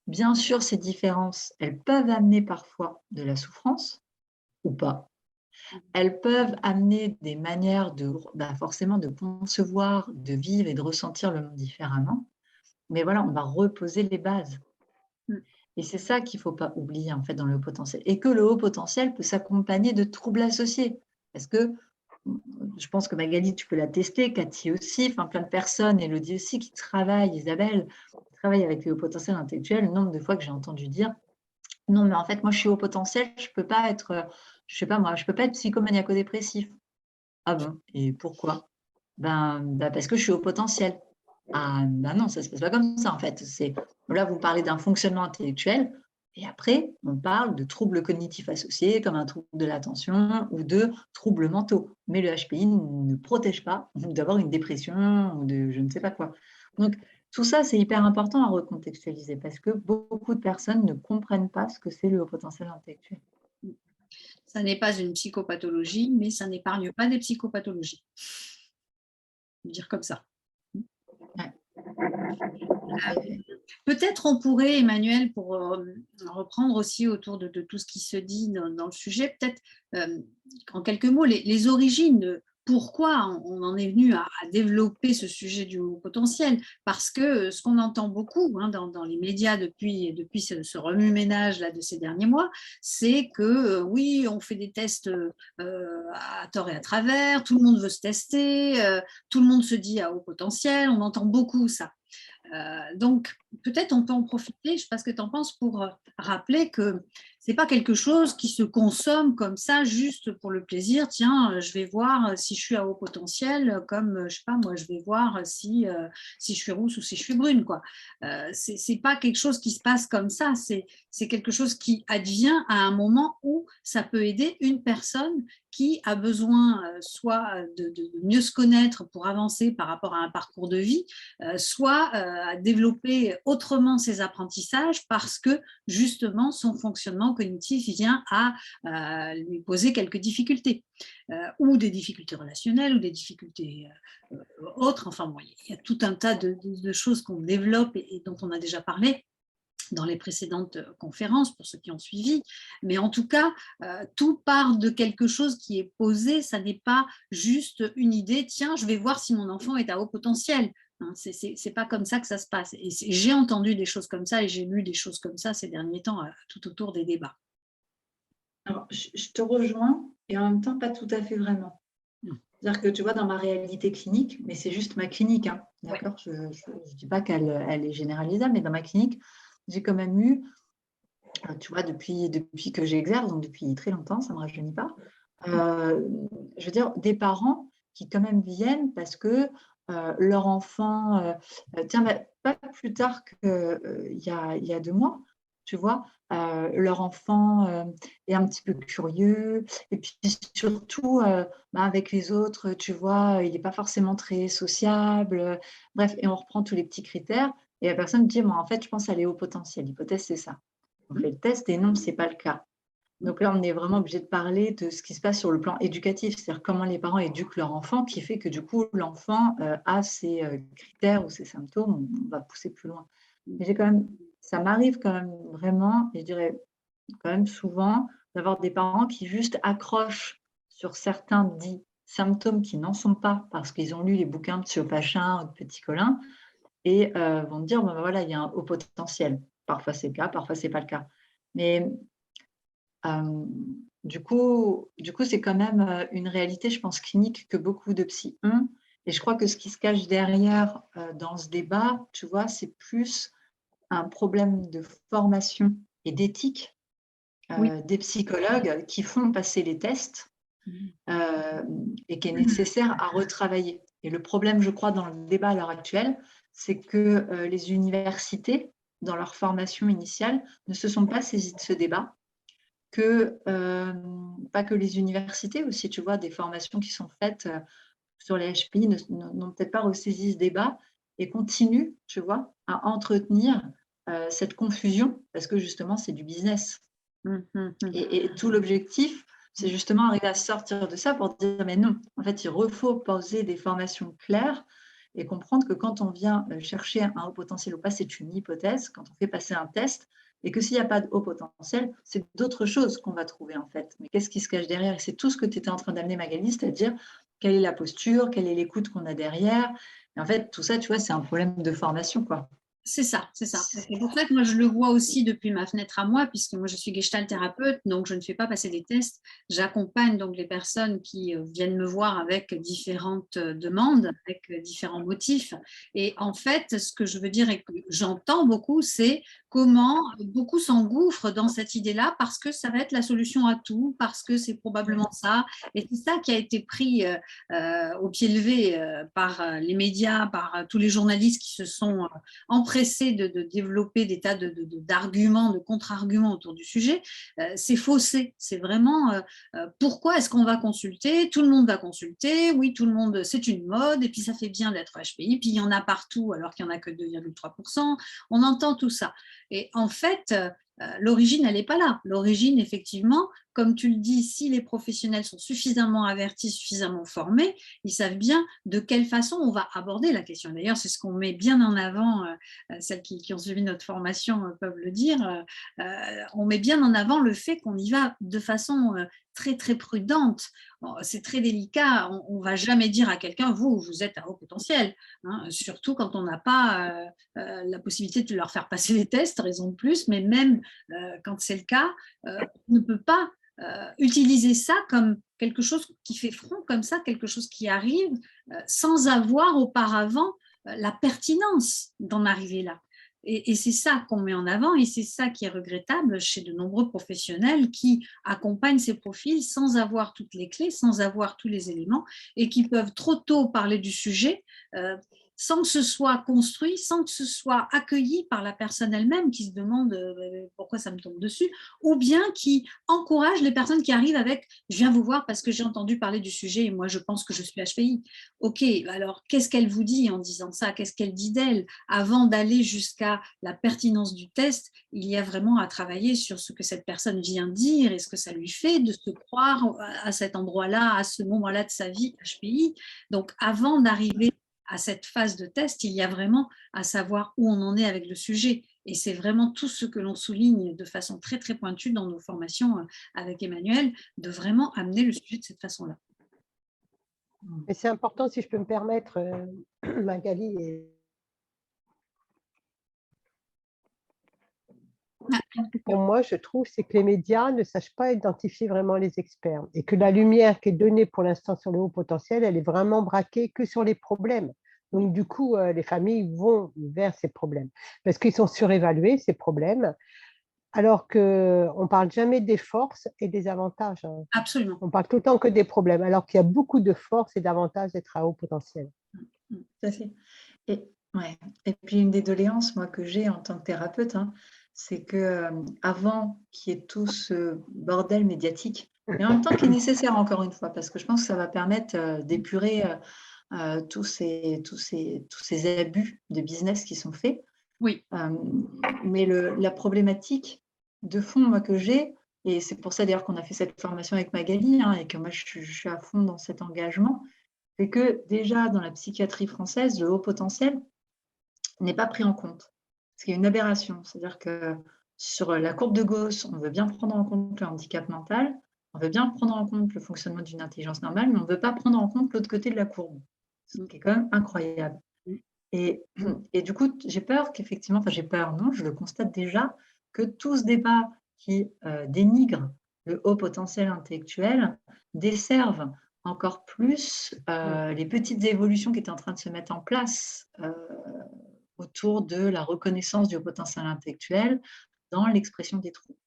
Bien sûr, ces différences, elles peuvent amener parfois de la souffrance ou pas. Elles peuvent amener des manières forcément de concevoir, de vivre et de ressentir le monde différemment. Mais voilà, on va reposer les bases. Et c'est ça qu'il ne faut pas oublier en fait dans le haut potentiel. Et que le haut potentiel peut s'accompagner de troubles associés. Parce que je pense que Magali, tu peux l'attester, Cathy aussi, plein de personnes, Élodie aussi, qui travaillent, Isabelle, qui travaillent avec les hauts potentiels intellectuels. Le nombre de fois que j'ai entendu dire « Non, mais en fait, moi, je suis haut potentiel, je ne peux pas être, je sais pas moi, je peux pas être psychomaniaco-dépressif. » Ah bon? Et pourquoi? Parce que je suis haut potentiel. Ah non, ça ne se passe pas comme ça en fait. Là, vous parlez d'un fonctionnement intellectuel et après, on parle de troubles cognitifs associés comme un trouble de l'attention ou de troubles mentaux. Mais le HPI ne protège pas d'avoir une dépression ou de je ne sais pas quoi. Donc, tout ça, c'est hyper important à recontextualiser parce que beaucoup de personnes ne comprennent pas ce que c'est le haut potentiel intellectuel. Ça n'est pas une psychopathologie, mais ça n'épargne pas des psychopathologies. Je veux dire comme ça. Peut-être on pourrait, Emmanuel, pour reprendre aussi autour de tout ce qui se dit dans le sujet, peut-être en quelques mots, les origines de pourquoi on en est venu à développer ce sujet du haut potentiel. Parce que ce qu'on entend beaucoup dans les médias depuis ce remue-ménage de ces derniers mois, c'est que oui, on fait des tests à tort et à travers, tout le monde veut se tester, tout le monde se dit à haut potentiel, on entend beaucoup ça. Donc, peut-être on peut en profiter, je ne sais pas ce que tu en penses, pour rappeler que ce n'est pas quelque chose qui se consomme comme ça, juste pour le plaisir. Tiens, je vais voir si je suis à haut potentiel, comme, je ne sais pas, moi, je vais voir si je suis rousse ou si je suis brune, quoi. Ce n'est pas quelque chose qui se passe comme ça, c'est quelque chose qui advient à un moment où ça peut aider une personne qui a besoin soit de mieux se connaître pour avancer par rapport à un parcours de vie, soit à développer autrement ses apprentissages parce que justement son fonctionnement cognitif vient à lui poser quelques difficultés, ou des difficultés relationnelles ou des difficultés autres. Enfin bon, il y a tout un tas de choses qu'on développe et dont on a déjà parlé. dans les précédentes conférences, pour ceux qui ont suivi. Mais en tout cas, tout part de quelque chose qui est posé. Ça n'est pas juste une idée, tiens, je vais voir si mon enfant est à haut potentiel. Hein, c'est pas comme ça que ça se passe. Et j'ai entendu des choses comme ça et j'ai lu des choses comme ça ces derniers temps, tout autour des débats. Alors, je te rejoins et en même temps, pas tout à fait vraiment. C'est-à-dire que tu vois, dans ma réalité clinique, mais c'est juste ma clinique, hein, d'accord, je ne dis pas qu'elle est généralisable, mais dans ma clinique, j'ai quand même eu, tu vois, depuis que j'exerce, donc depuis très longtemps, ça ne me rajeunit pas, je veux dire, des parents qui quand même viennent parce que leur enfant, tiens, pas plus tard qu'il y a 2 mois, tu vois, leur enfant est un petit peu curieux et puis surtout avec les autres, tu vois, il n'est pas forcément très sociable, bref, et on reprend tous les petits critères et la personne dit, moi en fait, je pense qu'elle est au potentiel. L'hypothèse, c'est ça. On fait le test et non, ce n'est pas le cas. Donc là, on est vraiment obligé de parler de ce qui se passe sur le plan éducatif, c'est-à-dire comment les parents éduquent leur enfant, qui fait que du coup, l'enfant a ces critères ou ces symptômes, on va pousser plus loin. Mais ça m'arrive quand même vraiment, et je dirais quand même souvent, d'avoir des parents qui juste accrochent sur certains dits symptômes qui n'en sont pas, parce qu'ils ont lu les bouquins de Psyopachin ou de Petit Colin, et vont dire, bon, ben voilà, il y a un haut potentiel. Parfois c'est le cas, parfois c'est pas le cas. Mais du coup, c'est quand même une réalité, je pense, clinique que beaucoup de psy ont. Et je crois que ce qui se cache derrière dans ce débat, tu vois, c'est plus un problème de formation et d'éthique des psychologues qui font passer les tests et qui est nécessaire à retravailler. Et le problème, je crois, dans le débat à l'heure actuelle, c'est que les universités, dans leur formation initiale, ne se sont pas saisies de ce débat. Pas que les universités aussi, tu vois, des formations qui sont faites sur les HPI n'ont peut-être pas ressaisi ce débat et continuent, tu vois, à entretenir cette confusion parce que justement, c'est du business. Et tout l'objectif, c'est justement arriver à sortir de ça pour dire, mais non, en fait, il faut poser des formations claires et comprendre que quand on vient chercher un haut potentiel ou pas, c'est une hypothèse, quand on fait passer un test, et que s'il n'y a pas de haut potentiel, c'est d'autres choses qu'on va trouver en fait. Mais qu'est-ce qui se cache derrière? Et c'est tout ce que tu étais en train d'amener, Magali, c'est-à-dire quelle est la posture, quelle est l'écoute qu'on a derrière. Et en fait, tout ça, tu vois, c'est un problème de formation, quoi. C'est ça, c'est ça. C'est pour ça que moi, je le vois aussi depuis ma fenêtre à moi, puisque moi, je suis gestalt thérapeute, donc je ne fais pas passer des tests. J'accompagne donc les personnes qui viennent me voir avec différentes demandes, avec différents motifs. Et en fait, ce que je veux dire et que j'entends beaucoup, c'est comment beaucoup s'engouffrent dans cette idée-là parce que ça va être la solution à tout, parce que c'est probablement ça. Et c'est ça qui a été pris au pied levé par les médias, par tous les journalistes qui se sont empressés de développer des tas d'arguments, de contre-arguments autour du sujet. C'est faussé. C'est vraiment pourquoi est-ce qu'on va consulter? Tout le monde va consulter. Oui, tout le monde, c'est une mode. Et puis, ça fait bien d'être HPI. Puis, il y en a partout alors qu'il n'y en a que 2,3%. On entend tout ça. Et en fait, l'origine, elle n'est pas là. L'origine, effectivement, comme tu le dis, si les professionnels sont suffisamment avertis, suffisamment formés, ils savent bien de quelle façon on va aborder la question. D'ailleurs, c'est ce qu'on met bien en avant, celles qui ont suivi notre formation peuvent le dire, on met bien en avant le fait qu'on y va de façon très, très prudente. C'est très délicat. On ne va jamais dire à quelqu'un, vous êtes à haut potentiel, hein, surtout quand on n'a pas la possibilité de leur faire passer les tests, raison de plus, mais même quand c'est le cas, on ne peut pas utiliser ça comme quelque chose qui fait front, comme ça, quelque chose qui arrive sans avoir auparavant la pertinence d'en arriver là. Et c'est ça qu'on met en avant et c'est ça qui est regrettable chez de nombreux professionnels qui accompagnent ces profils sans avoir toutes les clés, sans avoir tous les éléments et qui peuvent trop tôt parler du sujet sans que ce soit construit, sans que ce soit accueilli par la personne elle-même qui se demande pourquoi ça me tombe dessus, ou bien qui encourage les personnes qui arrivent avec « je viens vous voir parce que j'ai entendu parler du sujet et moi je pense que je suis HPI ». Ok, alors qu'est-ce qu'elle vous dit en disant ça? Qu'est-ce qu'elle dit d'elle? Avant d'aller jusqu'à la pertinence du test, il y a vraiment à travailler sur ce que cette personne vient dire et ce que ça lui fait de se croire à cet endroit-là, à ce moment-là de sa vie HPI. Donc avant d'arriver à cette phase de test, il y a vraiment à savoir où on en est avec le sujet. Et c'est vraiment tout ce que l'on souligne de façon très, très pointue dans nos formations avec Emmanuel, de vraiment amener le sujet de cette façon-là. Et c'est important, si je peux me permettre, Magali, pour moi, je trouve, c'est que les médias ne sachent pas identifier vraiment les experts et que la lumière qui est donnée pour l'instant sur le haut potentiel, elle est vraiment braquée que sur les problèmes. Donc, du coup, les familles vont vers ces problèmes parce qu'ils sont surévalués, ces problèmes, alors qu'on ne parle jamais des forces et des avantages. Absolument. On parle tout le temps que des problèmes, alors qu'il y a beaucoup de forces et d'avantages d'être à haut potentiel. Tout à fait. Et puis, une des doléances, moi, que j'ai en tant que thérapeute, c'est qu'avant qu'il y ait tout ce bordel médiatique, mais en même temps qui est nécessaire, encore une fois, parce que je pense que ça va permettre d'épurer tous ces abus de business qui sont faits. Oui. Mais la problématique de fond, moi, que j'ai, et c'est pour ça d'ailleurs qu'on a fait cette formation avec Magali, et que moi je suis à fond dans cet engagement, c'est que déjà dans la psychiatrie française, le haut potentiel n'est pas pris en compte. Parce qu'il y a une aberration, c'est-à-dire que sur la courbe de Gauss, on veut bien prendre en compte le handicap mental, on veut bien prendre en compte le fonctionnement d'une intelligence normale, mais on ne veut pas prendre en compte l'autre côté de la courbe, ce qui est quand même incroyable. Et du coup, j'ai peur qu'effectivement, enfin j'ai peur, non, je le constate déjà, que tout ce débat qui dénigre le haut potentiel intellectuel desserve encore plus les petites évolutions qui étaient en train de se mettre en place autour de la reconnaissance du haut potentiel intellectuel dans l'expression des troubles.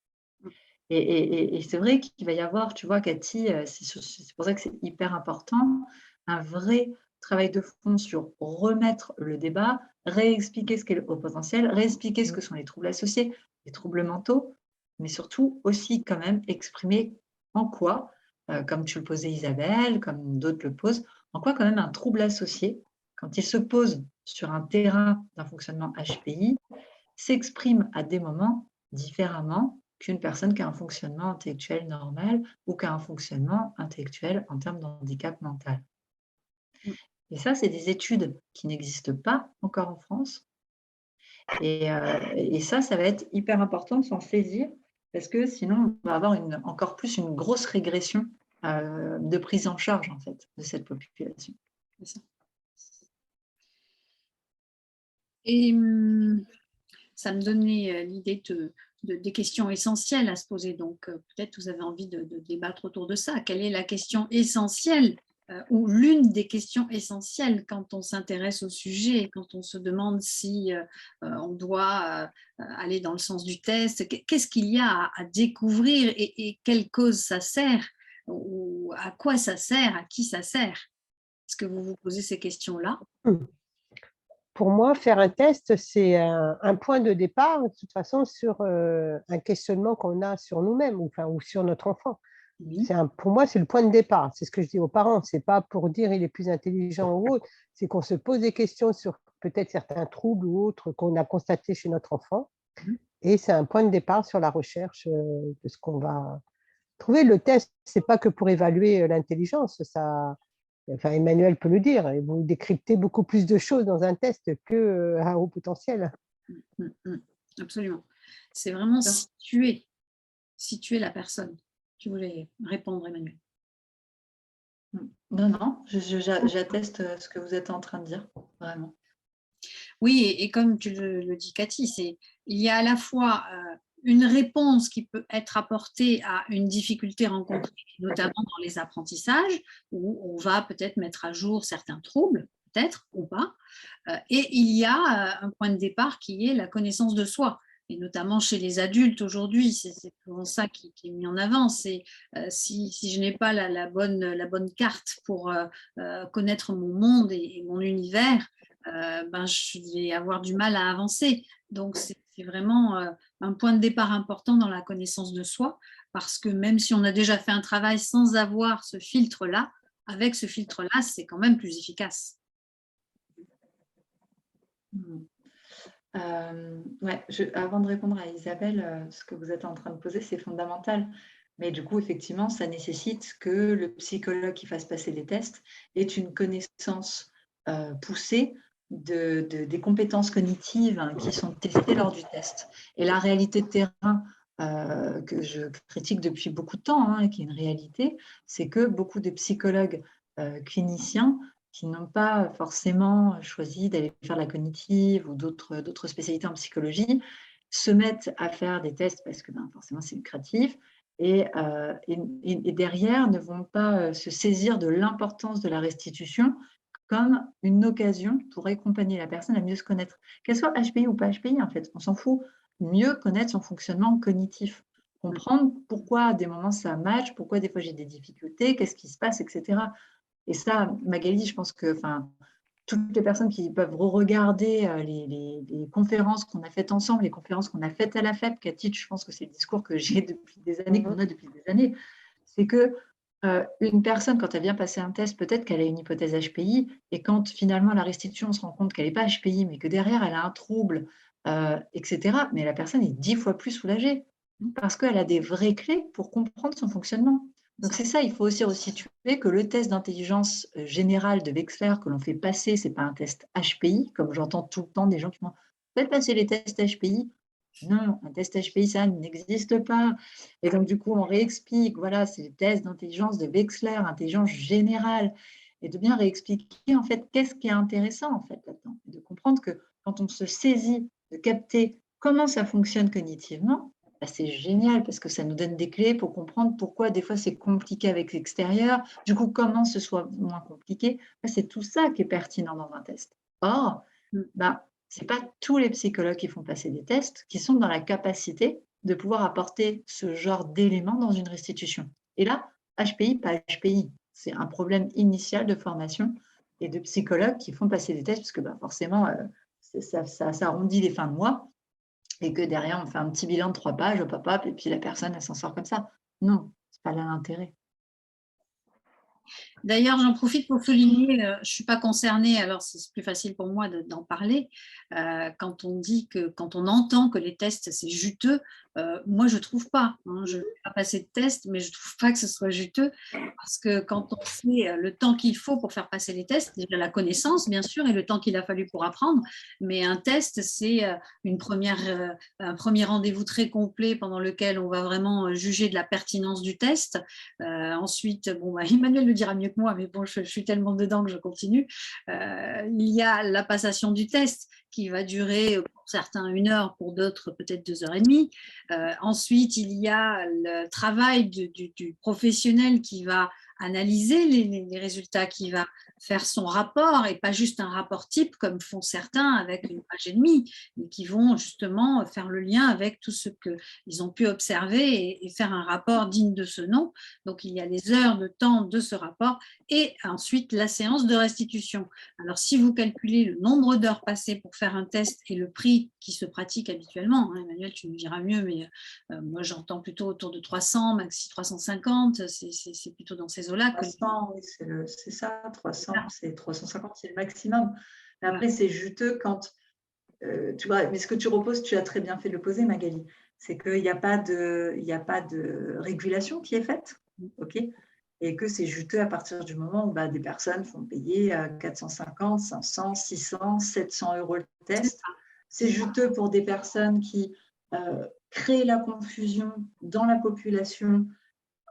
Et c'est vrai qu'il va y avoir, tu vois, Cathy, c'est pour ça que c'est hyper important, un vrai travail de fond sur remettre le débat, réexpliquer ce qu'est le haut potentiel, réexpliquer ce que sont les troubles associés, les troubles mentaux, mais surtout aussi quand même exprimer en quoi, comme tu le posais Isabelle, comme d'autres le posent, en quoi quand même un trouble associé, quand il se pose sur un terrain d'un fonctionnement HPI, s'exprime à des moments différemment qu'une personne qui a un fonctionnement intellectuel normal ou qui a un fonctionnement intellectuel en termes de handicap mental. Et ça, c'est des études qui n'existent pas encore en France. Et ça va être hyper important de s'en saisir parce que sinon, on va avoir encore plus une grosse régression de prise en charge en fait, de cette population. C'est ça. Et ça me donnait l'idée des questions essentielles à se poser. Donc, peut-être vous avez envie de débattre autour de ça. Quelle est la question essentielle ou l'une des questions essentielles quand on s'intéresse au sujet, quand on se demande si on doit aller dans le sens du test? Qu'est-ce qu'il y a à découvrir et quelle cause ça sert ou à quoi ça sert, à qui ça sert? Est-ce que vous vous posez ces questions-là? Pour moi, faire un test, c'est un point de départ, de toute façon, sur un questionnement qu'on a sur nous-mêmes ou sur notre enfant. Oui. Pour moi, c'est le point de départ. C'est ce que je dis aux parents. Ce n'est pas pour dire il est plus intelligent ou autre. C'est qu'on se pose des questions sur peut-être certains troubles ou autres qu'on a constatés chez notre enfant. Et c'est un point de départ sur la recherche de ce qu'on va trouver. Le test, ce n'est pas que pour évaluer l'intelligence. Enfin, Emmanuel peut le dire, et vous décryptez beaucoup plus de choses dans un test qu'à haut potentiel. Absolument. C'est vraiment situer la personne. Tu voulais répondre, Emmanuel? Non, j'atteste ce que vous êtes en train de dire, vraiment. Oui, et comme tu le dis, Cathy, il y a à la fois une réponse qui peut être apportée à une difficulté rencontrée, notamment dans les apprentissages, où on va peut-être mettre à jour certains troubles, peut-être ou pas. Et il y a un point de départ qui est la connaissance de soi. Et notamment chez les adultes aujourd'hui, c'est souvent ça qui est mis en avant. C'est si je n'ai pas la bonne carte pour connaître mon monde et mon univers, je vais avoir du mal à avancer. Donc, c'est vraiment un point de départ important dans la connaissance de soi, parce que même si on a déjà fait un travail sans avoir ce filtre-là, avec ce filtre-là, c'est quand même plus efficace. Avant de répondre à Isabelle, ce que vous êtes en train de poser, c'est fondamental. Mais du coup, effectivement, ça nécessite que le psychologue qui fasse passer les tests ait une connaissance poussée des compétences cognitives qui sont testées lors du test. Et la réalité de terrain que je critique depuis beaucoup de temps, et qui est une réalité, c'est que beaucoup de psychologues cliniciens qui n'ont pas forcément choisi d'aller faire la cognitive ou d'autres spécialités en psychologie se mettent à faire des tests parce que forcément c'est lucratif et derrière ne vont pas se saisir de l'importance de la restitution comme une occasion pour accompagner la personne à mieux se connaître. Qu'elle soit HPI ou pas HPI, en fait, on s'en fout. Mieux connaître son fonctionnement cognitif. Comprendre pourquoi à des moments ça match, pourquoi des fois j'ai des difficultés, qu'est-ce qui se passe, etc. Et ça, Magali, je pense que toutes les personnes qui peuvent re-regarder les conférences qu'on a faites ensemble, les conférences qu'on a faites à la FEP, qu'à titre, je pense que c'est le discours que j'ai depuis des années, qu'on a depuis des années, c'est que une personne, quand elle vient passer un test, peut-être qu'elle a une hypothèse HPI, et quand finalement la restitution, on se rend compte qu'elle n'est pas HPI, mais que derrière, elle a un trouble, etc., mais la personne est 10 fois plus soulagée, parce qu'elle a des vraies clés pour comprendre son fonctionnement. Donc c'est ça, il faut aussi resituer que le test d'intelligence générale de Wechsler que l'on fait passer, ce n'est pas un test HPI, comme j'entends tout le temps des gens qui m'ont « Faites passer les tests HPI ». Non, un test HPI, ça n'existe pas. Et donc, du coup, on réexplique, voilà, c'est le test d'intelligence de Wechsler, intelligence générale, et de bien réexpliquer, en fait, qu'est-ce qui est intéressant, en fait, là-dedans. De comprendre que quand on se saisit de capter comment ça fonctionne cognitivement, c'est génial parce que ça nous donne des clés pour comprendre pourquoi des fois c'est compliqué avec l'extérieur, du coup, comment ce soit moins compliqué. C'est tout ça qui est pertinent dans un test. Or, ce n'est pas tous les psychologues qui font passer des tests qui sont dans la capacité de pouvoir apporter ce genre d'éléments dans une restitution. Et là, HPI, pas HPI, c'est un problème initial de formation et de psychologues qui font passer des tests parce que forcément, ça arrondit les fins de mois et que derrière, on fait un petit bilan de 3 pages, hop, hop, hop, et puis la personne, elle s'en sort comme ça. Non, ce n'est pas là l'intérêt. D'ailleurs, j'en profite pour souligner, je ne suis pas concernée, alors c'est plus facile pour moi d'en parler. Quand on entend que les tests, c'est juteux, moi, je ne trouve pas. Je ne vais pas passer de tests, mais je ne trouve pas que ce soit juteux. Parce que quand on sait le temps qu'il faut pour faire passer les tests, déjà la connaissance, bien sûr, et le temps qu'il a fallu pour apprendre, mais un test, c'est un premier rendez-vous très complet pendant lequel on va vraiment juger de la pertinence du test. Ensuite, Emmanuel le dira mieux que moi, mais bon, je suis tellement dedans que je continue. Il y a la passation du test qui va durer pour certains 1 heure, pour d'autres peut-être 2h30. Ensuite, il y a le travail du professionnel qui va analyser les résultats, qui va faire son rapport et pas juste un rapport type comme font certains avec 1 page et demie, mais qui vont justement faire le lien avec tout ce qu'ils ont pu observer et faire un rapport digne de ce nom. Donc, il y a les heures de temps de ce rapport et ensuite la séance de restitution. Alors, si vous calculez le nombre d'heures passées pour faire un test et le prix qui se pratique habituellement, Emmanuel, tu nous diras mieux, mais moi, j'entends plutôt autour de 300, maxi 350, c'est plutôt dans ces eaux-là. 300, oui, c'est ça, 300, c'est 350, c'est le maximum. Mais après, c'est juteux quand, tu vois, mais ce que tu reposes, tu as très bien fait de le poser, Magali, c'est qu'il n'y a pas de régulation qui est faite, ok, et que c'est juteux à partir du moment où des personnes font payer 450, 500, 600, 700 euros le test. C'est juteux pour des personnes qui créent la confusion dans la population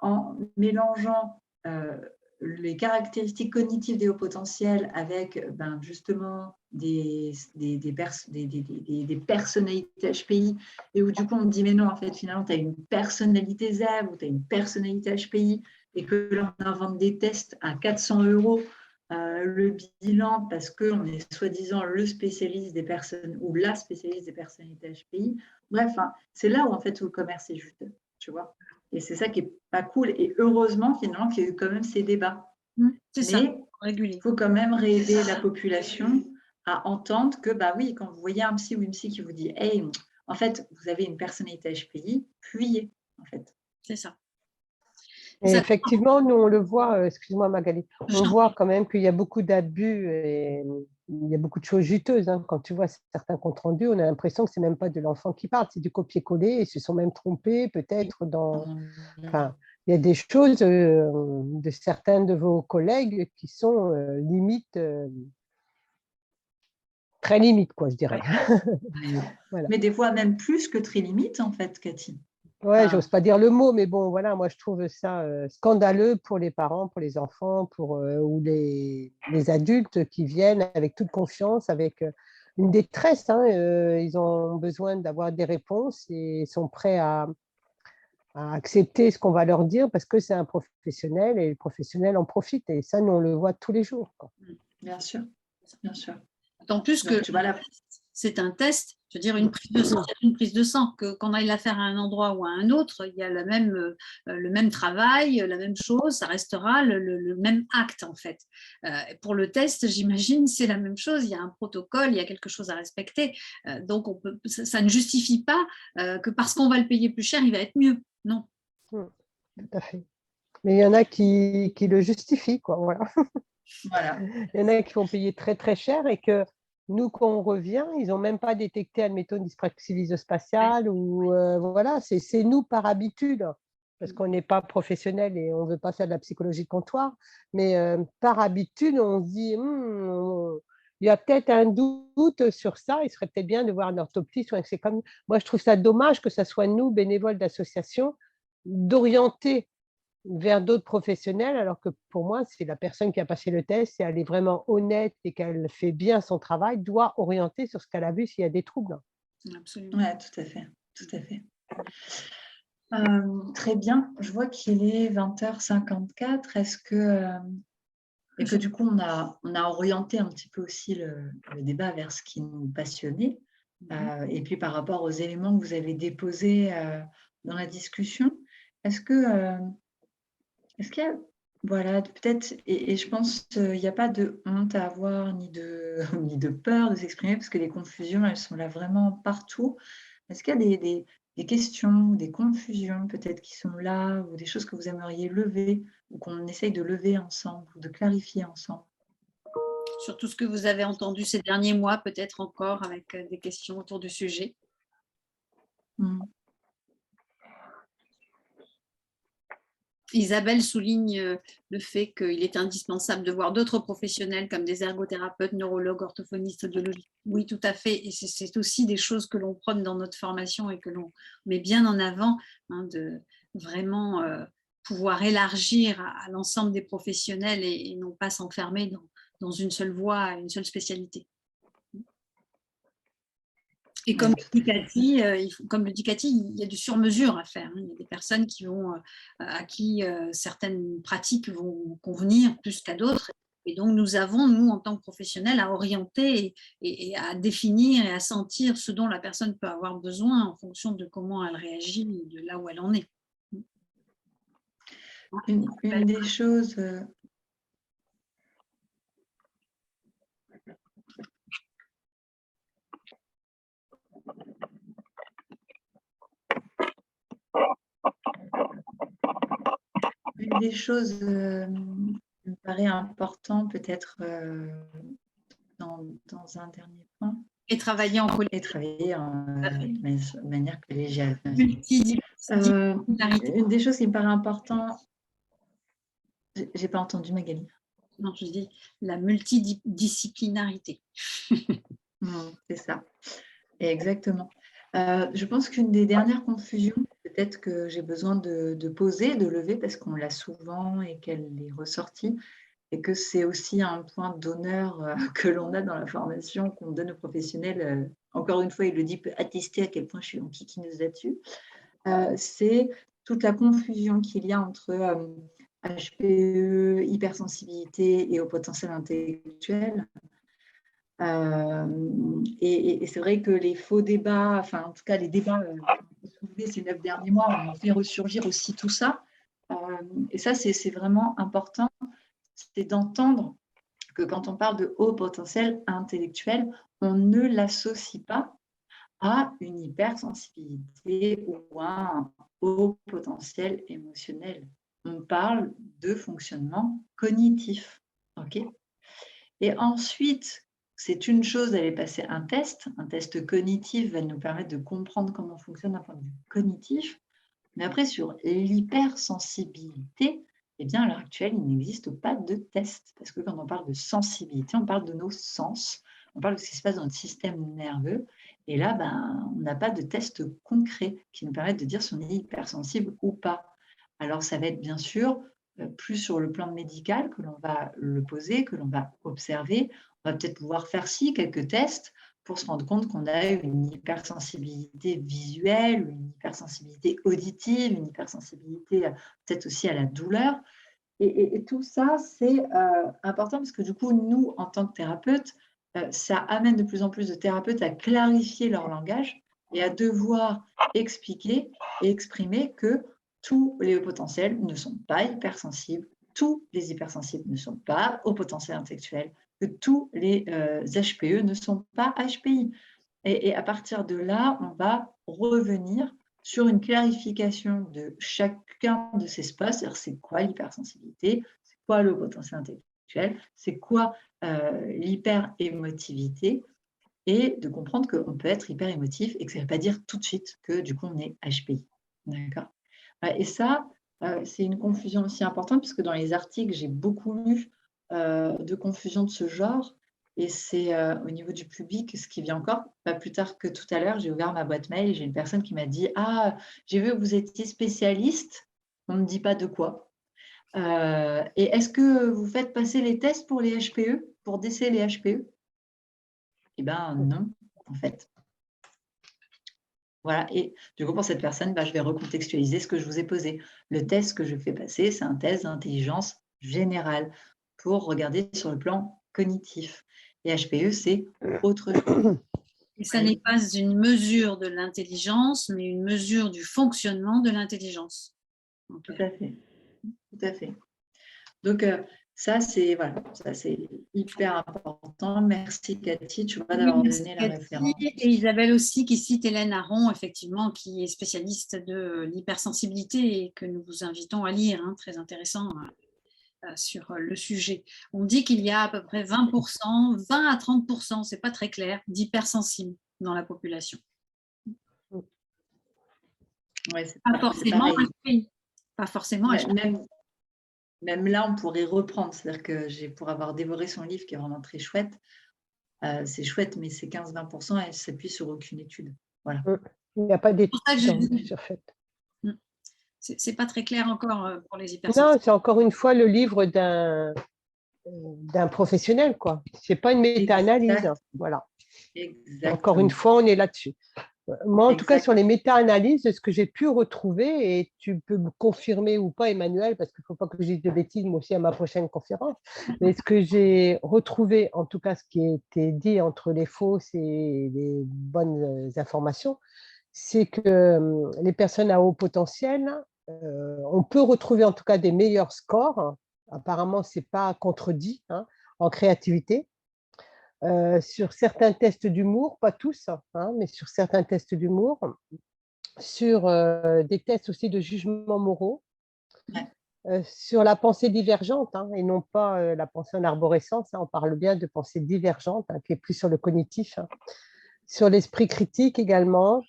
en mélangeant les caractéristiques cognitives des hauts potentiels avec justement des personnalités HPI, et où du coup on dit mais non, en fait finalement tu as une personnalité ZEV ou tu as une personnalité HPI, et que là on invente des tests à 400 euros le bilan parce qu'on est soi-disant le spécialiste des personnes ou la spécialiste des personnalités HPI. Bref, c'est là où en fait où le commerce est juteux, tu vois. Et c'est ça qui n'est pas cool. Et heureusement, finalement, qu'il y a eu quand même ces débats. Mais il faut quand même aider la population à entendre que, oui, quand vous voyez un psy ou une psy qui vous dit « Hey, en fait, vous avez une personnalité HPI, fuyez, en fait. » C'est ça. Et effectivement, nous, on le voit, excuse-moi Magali, on voit quand même qu'il y a beaucoup d'abus et il y a beaucoup de choses juteuses. Quand tu vois certains comptes rendus, on a l'impression que ce n'est même pas de l'enfant qui parle, c'est du copier-coller, et ils se sont même trompés peut-être dans… Enfin, il y a des choses de certains de vos collègues qui sont limite… très limite, quoi, je dirais. Voilà. Mais des fois même plus que très limite, en fait, Cathy. Ouais, j'ose pas dire le mot, mais bon, voilà, moi je trouve ça scandaleux pour les parents, pour les enfants, ou les adultes qui viennent avec toute confiance, avec une détresse, hein, ils ont besoin d'avoir des réponses et sont prêts à accepter ce qu'on va leur dire parce que c'est un professionnel et le professionnel en profite. Et ça, nous, on le voit tous les jours, quoi. Bien sûr, bien sûr. D'autant plus Donc, que tu vois, là, c'est un test, je veux dire, une prise de sang, c'est une prise de sang, qu'on aille la faire à un endroit ou à un autre, il y a le même travail, la même chose, ça restera le même acte en fait. Pour le test, j'imagine, c'est la même chose, il y a un protocole, il y a quelque chose à respecter. Donc, ça ne justifie pas que parce qu'on va le payer plus cher, il va être mieux. Non. Tout à fait. Mais il y en a qui le justifient, quoi, voilà. voilà. Il y en a qui vont payer très, très cher et que nous, quand on revient, ils n'ont même pas détecté, admettons, une dyspraxie visuospatiale ou voilà, c'est nous par habitude, parce qu'on n'est pas professionnel et on ne veut pas faire de la psychologie de comptoir, mais par habitude, on se dit, il y a peut-être un doute sur ça, il serait peut-être bien de voir un orthoptiste. C'est comme, moi, je trouve ça dommage que ce soit nous, bénévoles d'association, d'orienter vers d'autres professionnels, alors que pour moi, c'est la personne qui a passé le test, si elle est vraiment honnête et qu'elle fait bien son travail, doit orienter sur ce qu'elle a vu s'il y a des troubles. Absolument. Oui, tout à fait. Tout à fait. Très bien. Je vois qu'il est 20h54. Est-ce que, et que du coup, on a orienté un petit peu aussi le débat vers ce qui nous passionnait. Et puis par rapport aux éléments que vous avez déposés dans la discussion, est-ce qu'il y a, voilà, peut-être, et je pense qu'il n'y a pas de honte à avoir, ni de peur de s'exprimer, parce que les confusions, elles sont là vraiment partout. Est-ce qu'il y a des questions, des confusions peut-être qui sont là, ou des choses que vous aimeriez lever, ou qu'on essaye de lever ensemble, ou de clarifier ensemble? Sur tout ce que vous avez entendu ces derniers mois, peut-être encore avec des questions autour du sujet. Isabelle souligne le fait qu'il est indispensable de voir d'autres professionnels comme des ergothérapeutes, neurologues, orthophonistes, audiologistes. Oui, tout à fait. Et c'est aussi des choses que l'on prône dans notre formation et que l'on met bien en avant, hein, de vraiment pouvoir élargir à l'ensemble des professionnels et non pas s'enfermer dans une seule voie, une seule spécialité. Et comme le dit Cathy, il y a du sur-mesure à faire. Il y a des personnes à qui certaines pratiques vont convenir plus qu'à d'autres. Et donc, nous avons, nous, en tant que professionnels, à orienter et à définir et à sentir ce dont la personne peut avoir besoin en fonction de comment elle réagit et de là où elle en est. Une des choses... Une des choses qui me paraît important peut-être dans un dernier point. Et travailler en collectif. Et travailler de manière collégiale. Multidisciplinarité. Une des choses qui me paraît importante, j'ai pas entendu Magali. Non, je dis la multidisciplinarité. C'est ça, exactement. Je pense qu'une des dernières confusions, peut-être que j'ai besoin de poser, de lever, parce qu'on l'a souvent et qu'elle est ressortie, et que c'est aussi un point d'honneur que l'on a dans la formation qu'on donne aux professionnels. Encore une fois, il le dit, peut attester à quel point je suis enquiquineuse là-dessus. C'est toute la confusion qu'il y a entre HPE, hypersensibilité et haut potentiel intellectuel. Et c'est vrai que les faux débats, enfin en tout cas les débats soulevés ces 9 derniers mois ont fait ressurgir aussi tout ça. Et ça, c'est vraiment important, c'est d'entendre que quand on parle de haut potentiel intellectuel, on ne l'associe pas à une hypersensibilité ou à un haut potentiel émotionnel. On parle de fonctionnement cognitif. OK ? Et ensuite, c'est une chose d'aller passer un test cognitif va nous permettre de comprendre comment fonctionne d'un point de vue cognitif. Mais après, sur l'hypersensibilité, eh bien, à l'heure actuelle, il n'existe pas de test. Parce que quand on parle de sensibilité, on parle de nos sens, on parle de ce qui se passe dans notre système nerveux. Et là, on n'a pas de test concret qui nous permettent de dire si on est hypersensible ou pas. Alors, ça va être bien sûr plus sur le plan médical que l'on va le poser, que l'on va observer. On va peut-être pouvoir faire quelques tests pour se rendre compte qu'on a une hypersensibilité visuelle, une hypersensibilité auditive, une hypersensibilité peut-être aussi à la douleur. Et tout ça, c'est important parce que du coup, nous, en tant que thérapeutes, ça amène de plus en plus de thérapeutes à clarifier leur langage et à devoir expliquer et exprimer que tous les hauts potentiels ne sont pas hypersensibles, tous les hypersensibles ne sont pas hauts potentiels intellectuels, que tous les HPE ne sont pas HPI. Et à partir de là, on va revenir sur une clarification de chacun de ces spots, c'est-à-dire c'est quoi l'hypersensibilité, c'est quoi le potentiel intellectuel, c'est quoi l'hyperémotivité, et de comprendre qu'on peut être hyper émotif et que ça ne veut pas dire tout de suite que du coup on est HPI. D'accord. Et ça, c'est une confusion aussi importante puisque dans les articles, j'ai beaucoup lu de confusion de ce genre. Et c'est au niveau du public, ce qui vient encore, pas plus tard que tout à l'heure, j'ai ouvert ma boîte mail et j'ai une personne qui m'a dit « Ah, j'ai vu que vous étiez spécialiste, on ne me dit pas de quoi. Et est-ce que vous faites passer les tests pour les HPE, pour déceler les HPE ?» Eh bien non, en fait. Voilà, et du coup, pour cette personne, je vais recontextualiser ce que je vous ai posé. Le test que je fais passer, c'est un test d'intelligence générale pour regarder sur le plan cognitif. Et HPE, c'est autre chose. Et ça n'est pas une mesure de l'intelligence, mais une mesure du fonctionnement de l'intelligence. Tout à fait. Tout à fait. Donc, ça, c'est hyper important. Merci, Cathy, tu vois, d'avoir donné la référence. Et Isabelle aussi, qui cite Hélène Aron, effectivement, qui est spécialiste de l'hypersensibilité et que nous vous invitons à lire, très intéressant sur le sujet. On dit qu'il y a à peu près 20%, 20 à 30%, c'est pas très clair, d'hypersensibles dans la population. Ouais, pas forcément HPI. Pas forcément HPI. Même là, on pourrait reprendre. C'est-à-dire que pour avoir dévoré son livre, qui est vraiment très chouette, c'est chouette, mais c'est 15-20% et elle ne s'appuie sur aucune étude. Voilà. Il n'y a pas d'étude sur fait. C'est pas très clair encore pour les hypersensibles. Non, c'est encore une fois le livre d'un professionnel, quoi. C'est pas une méta-analyse. Voilà. Exactement. Encore une fois, on est là-dessus. Moi, en tout cas, sur les méta-analyses, ce que j'ai pu retrouver, et tu peux me confirmer ou pas, Emmanuel, parce qu'il ne faut pas que je dise de bêtises, moi aussi, à ma prochaine conférence, mais ce que j'ai retrouvé, en tout cas, ce qui a été dit entre les fausses et les bonnes informations, c'est que les personnes à haut potentiel, on peut retrouver en tout cas des meilleurs scores. Apparemment, ce n'est pas contredit en créativité. Sur certains tests d'humour, pas tous, mais sur certains tests d'humour, sur des tests aussi de jugement moraux, sur la pensée divergente, et non pas la pensée en arborescence, on parle bien de pensée divergente, qui est plus sur le cognitif, sur l'esprit critique également,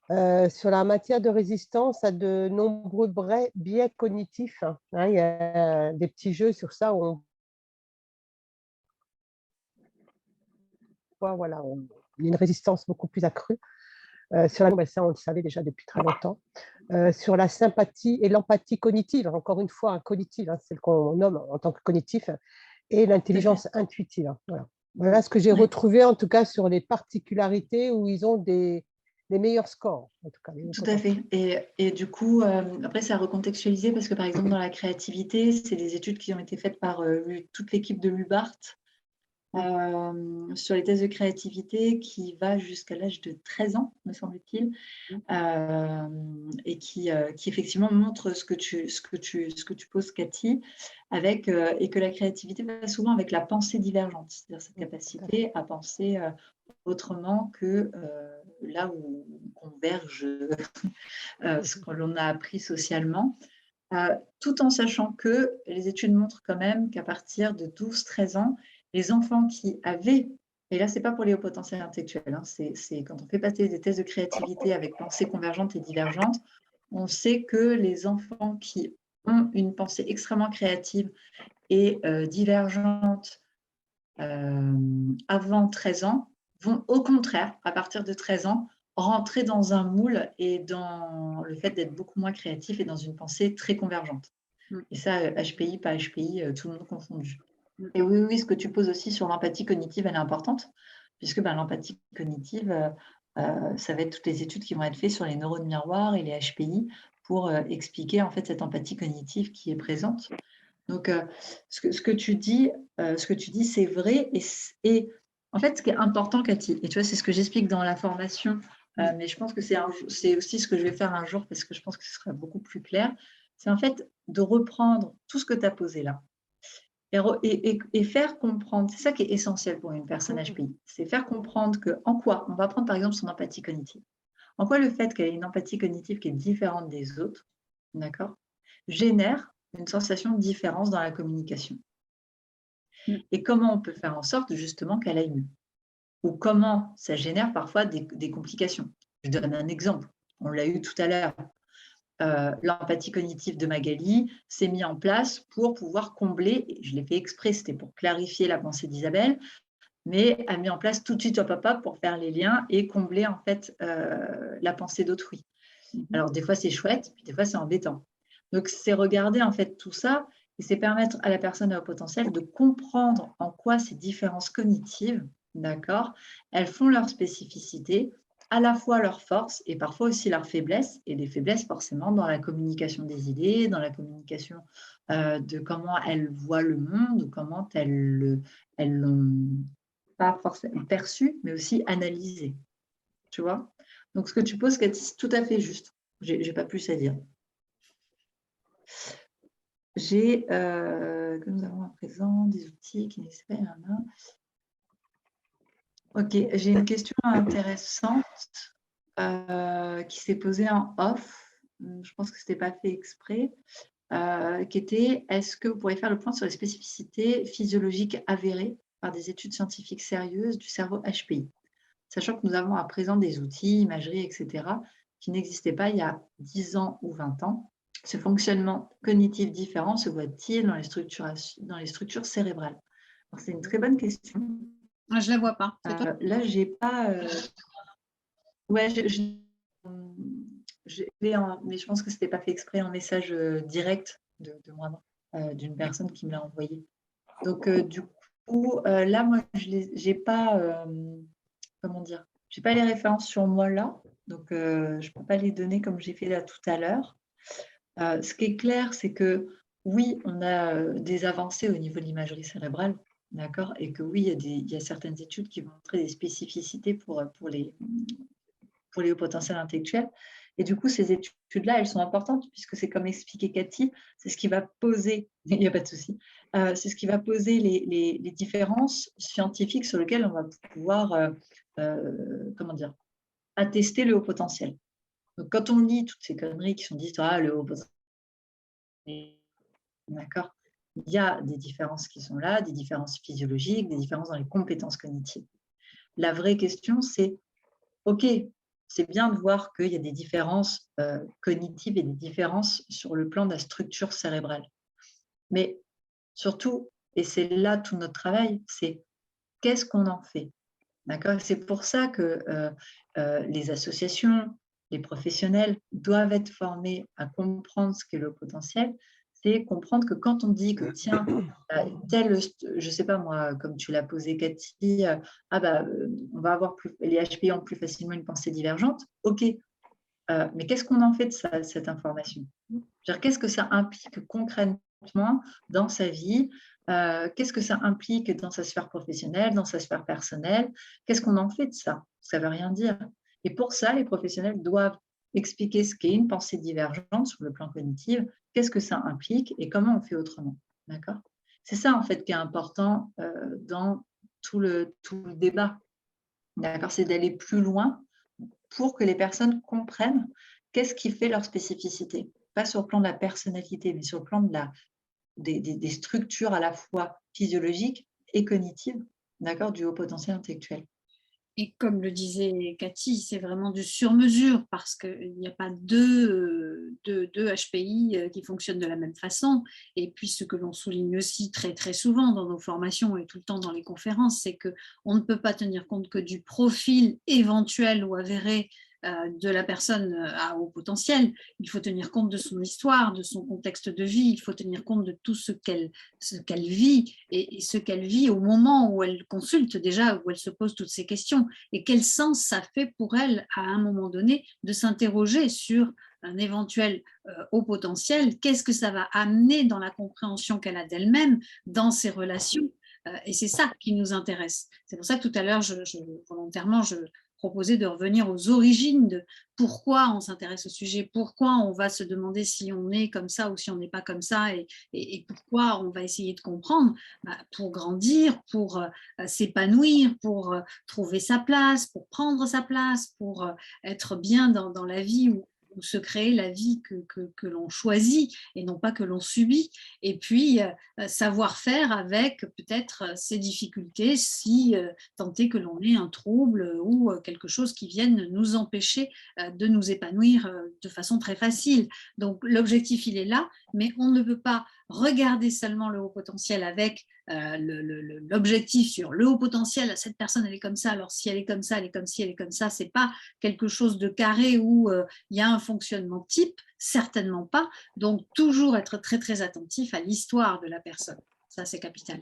sur la matière de résistance à de nombreux biais cognitifs. Il y a des petits jeux sur ça où voilà, il y a une résistance beaucoup plus accrue. Sur la ça, on le savait déjà depuis très longtemps. Sur la sympathie et l'empathie cognitive, encore une fois, cognitive, celle qu'on nomme en tant que cognitif, et l'intelligence intuitive. Voilà ce que j'ai retrouvé, en tout cas, sur les particularités où ils ont des meilleurs scores. En tout cas, tout à fait. Et du coup, après, ça a recontextualisé parce que, par exemple, dans la créativité, c'est des études qui ont été faites par toute l'équipe de l'UBART, sur les tests de créativité qui va jusqu'à l'âge de 13 ans, me semble-t-il, et qui effectivement montre ce que tu poses, Cathy, avec, et que la créativité va souvent avec la pensée divergente, c'est-à-dire cette capacité à penser autrement que là où on converge ce que l'on a appris socialement, tout en sachant que les études montrent quand même qu'à partir de 12-13 ans, les enfants qui avaient, et là, ce n'est pas pour les hauts potentiels intellectuels, c'est quand on fait passer des tests de créativité avec pensée convergente et divergente, on sait que les enfants qui ont une pensée extrêmement créative et divergente avant 13 ans vont au contraire, à partir de 13 ans, rentrer dans un moule et dans le fait d'être beaucoup moins créatif et dans une pensée très convergente. Et ça, HPI, pas HPI, tout le monde confondu. Et oui, oui, ce que tu poses aussi sur l'empathie cognitive, elle est importante, puisque l'empathie cognitive, ça va être toutes les études qui vont être faites sur les neurones miroirs et les HPI pour expliquer en fait cette empathie cognitive qui est présente. Donc, ce que tu dis, c'est vrai. Et en fait, ce qui est important, Cathy, et tu vois, c'est ce que j'explique dans la formation, mais je pense que c'est aussi ce que je vais faire un jour parce que je pense que ce sera beaucoup plus clair. C'est en fait de reprendre tout ce que tu as posé là et faire comprendre, c'est ça qui est essentiel pour une personne HPI, c'est faire comprendre que en quoi, on va prendre par exemple son empathie cognitive, en quoi le fait qu'elle ait une empathie cognitive qui est différente des autres, d'accord, génère une sensation de différence dans la communication. Et comment on peut faire en sorte justement qu'elle aille mieux. Ou comment ça génère parfois des complications. Je donne un exemple, on l'a eu tout à l'heure. L'empathie cognitive de Magali s'est mise en place pour pouvoir combler, et je l'ai fait exprès, c'était pour clarifier la pensée d'Isabelle, mais a mis en place tout de suite hop pour faire les liens et combler en fait la pensée d'autrui. Alors des fois c'est chouette, puis des fois c'est embêtant. Donc c'est regarder en fait tout ça et c'est permettre à la personne à haut potentiel de comprendre en quoi ces différences cognitives, d'accord, elles font leur spécificité, à la fois leurs forces et parfois aussi leurs faiblesses, et des faiblesses forcément dans la communication des idées, dans la communication de comment elles voient le monde, ou comment elles l'ont pas forcément perçu, mais aussi analysé. Tu vois? Donc ce que tu poses, c'est tout à fait juste. J'ai pas plus à dire. Que nous avons à présent des outils qui n'existent pas. Ok, j'ai une question intéressante qui s'est posée en off. Je pense que ce n'était pas fait exprès. Qui était, est-ce que vous pourriez faire le point sur les spécificités physiologiques avérées par des études scientifiques sérieuses du cerveau HPI, sachant que nous avons à présent des outils, imagerie, etc., qui n'existaient pas il y a 10 ans ou 20 ans. Ce fonctionnement cognitif différent se voit-il dans les structures cérébrales? C'est une très bonne question. Je ne la vois pas. Là, je n'ai pas... Ouais, mais je pense que ce n'était pas fait exprès en message direct de moi, d'une personne qui me l'a envoyé. Donc, du coup, là, moi, je n'ai pas... comment dire? Je n'ai pas les références sur moi là, donc je ne peux pas les donner comme j'ai fait là tout à l'heure. Ce qui est clair, c'est que oui, on a des avancées au niveau de l'imagerie cérébrale, d'accord, et que oui, il y a certaines études qui vont montrer des spécificités pour les hauts potentiels intellectuels. Et du coup, ces études-là, elles sont importantes puisque c'est comme expliquait Cathy, c'est ce qui va poser, il n'y a pas de souci, c'est ce qui va poser les différences scientifiques sur lesquelles on va pouvoir, comment dire, attester le haut potentiel. Donc, quand on lit toutes ces conneries qui sont dites, le haut potentiel, d'accord, il y a des différences qui sont là, des différences physiologiques, des différences dans les compétences cognitives. La vraie question, c'est, OK, c'est bien de voir qu'il y a des différences cognitives et des différences sur le plan de la structure cérébrale. Mais surtout, et c'est là tout notre travail, c'est qu'est-ce qu'on en fait? D'accord? C'est pour ça que les associations, les professionnels doivent être formés à comprendre ce qu'est le potentiel. C'est comprendre que quand on dit que, tiens, je ne sais pas moi, comme tu l'as posé, Cathy, on va avoir les HPI ont plus facilement une pensée divergente. OK, mais qu'est-ce qu'on en fait de cette information? Qu'est-ce que ça implique concrètement dans sa vie? Qu'est-ce que ça implique dans sa sphère professionnelle, dans sa sphère personnelle? Qu'est-ce qu'on en fait de ça? Ça ne veut rien dire. Et pour ça, les professionnels doivent expliquer ce qu'est une pensée divergente sur le plan cognitif, qu'est-ce que ça implique et comment on fait autrement. D'accord? C'est ça, en fait, qui est important dans tout le débat. D'accord? C'est d'aller plus loin pour que les personnes comprennent qu'est-ce qui fait leur spécificité. Pas sur le plan de la personnalité, mais sur le plan de des structures à la fois physiologiques et cognitives, d'accord, du haut potentiel intellectuel. Et comme le disait Cathy, c'est vraiment du sur-mesure parce qu'il n'y a pas deux HPI qui fonctionnent de la même façon. Et puis ce que l'on souligne aussi très très souvent dans nos formations et tout le temps dans les conférences, c'est qu'on ne peut pas tenir compte que du profil éventuel ou avéré de la personne à haut potentiel. Il faut tenir compte de son histoire, de son contexte de vie, il faut tenir compte de tout ce qu'elle vit et ce qu'elle vit au moment où elle consulte déjà, où elle se pose toutes ces questions et quel sens ça fait pour elle à un moment donné de s'interroger sur un éventuel haut potentiel, qu'est-ce que ça va amener dans la compréhension qu'elle a d'elle-même, dans ses relations, et c'est ça qui nous intéresse. C'est pour ça que tout à l'heure, volontairement, je proposais de revenir aux origines de pourquoi on s'intéresse au sujet, pourquoi on va se demander si on est comme ça ou si on n'est pas comme ça, et pourquoi on va essayer de comprendre, pour grandir, pour s'épanouir, pour trouver sa place, pour prendre sa place, pour être bien dans la vie ou se créer la vie que l'on choisit et non pas que l'on subit. Et puis, savoir faire avec peut-être ces difficultés si tant est que l'on ait un trouble ou quelque chose qui vienne nous empêcher de nous épanouir de façon très facile. Donc, l'objectif, il est là, mais on ne peut pas regarder seulement le haut potentiel avec l'objectif sur le haut potentiel, cette personne elle est comme ça, alors si elle est comme ça, elle est comme ci, elle est comme ça, c'est pas quelque chose de carré où il y a un fonctionnement type, certainement pas, donc toujours être très très attentif à l'histoire de la personne, ça c'est capital.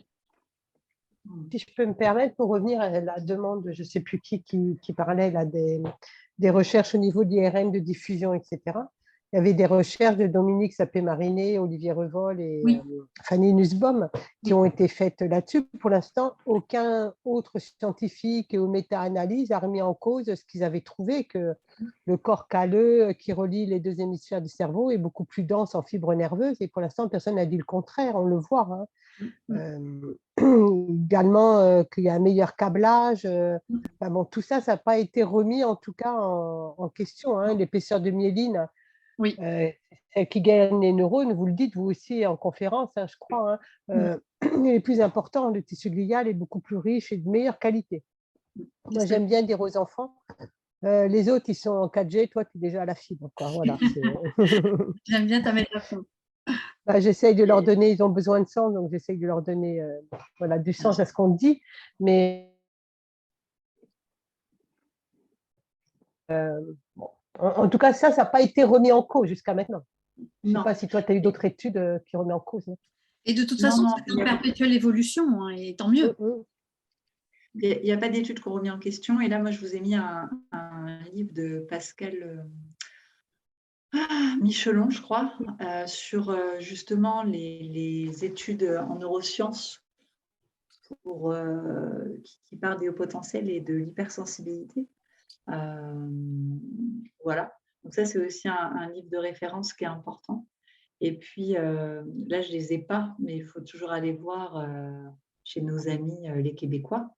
Si je peux me permettre, pour revenir à la demande, je ne sais plus qui parlait là, des recherches au niveau de l'IRM, de diffusion, etc. Il y avait des recherches de Dominique Sapé-Mariné, Olivier Revol et Oui. Fanny Nussbaum qui ont été faites là-dessus. Pour l'instant, aucun autre scientifique ou méta-analyse a remis en cause ce qu'ils avaient trouvé, que le corps calleux qui relie les deux hémisphères du cerveau est beaucoup plus dense en fibres nerveuses. Et pour l'instant, personne n'a dit le contraire, on le voit. Également qu'il y a un meilleur câblage. Bon, tout ça, ça n'a pas été remis en tout cas en question. L'épaisseur de myéline, oui. Celle qui gagne les neurones, vous le dites vous aussi en conférence, je crois, il est plus important, le tissu glial est beaucoup plus riche et de meilleure qualité. Moi, j'aime bien dire aux enfants, les autres, ils sont en 4G, toi, tu es déjà à la fibre. Voilà, j'aime bien ta métaphore. J'essaye de leur donner, ils ont besoin de sens, donc j'essaye de leur donner du sens à ce qu'on dit, mais en tout cas, ça n'a pas été remis en cause jusqu'à maintenant. Je ne sais pas si toi, tu as eu d'autres études qui remettent en cause. Et de toute façon, c'est une perpétuelle évolution, et tant mieux. Il n'y a pas d'études qu'on remet en question. Et là, moi, je vous ai mis un livre de Pascal Michelon, je crois, sur justement les études en neurosciences qui parlent des hauts potentiels et de l'hypersensibilité. Voilà. Donc ça, c'est aussi un livre de référence qui est important. Et puis, là, je ne les ai pas, mais il faut toujours aller voir chez nos amis les Québécois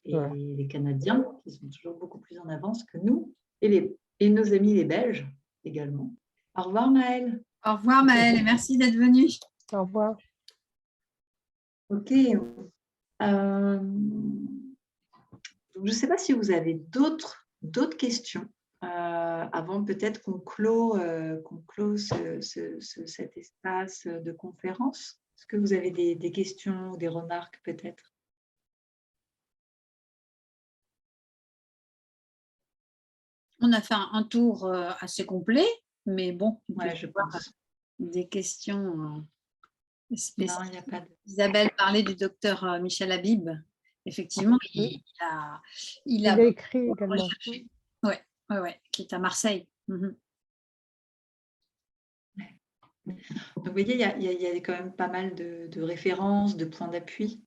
et les Canadiens, qui sont toujours beaucoup plus en avance que nous, et nos amis les Belges également. Au revoir, Maëlle. Au revoir, Maëlle, et merci d'être venue. Au revoir. OK. Je ne sais pas si vous avez d'autres questions avant peut-être qu'on clôt cet espace de conférence. Est-ce que vous avez des questions ou des remarques peut-être? On a fait un tour assez complet, mais bon, je pense. Des questions spécifiques. Non, il n'y a pas de... Isabelle parlait du docteur Michel Habib. Effectivement, il a écrit également. Oui, qui est à Marseille. Donc, vous voyez, il y a quand même pas mal de références, de points d'appui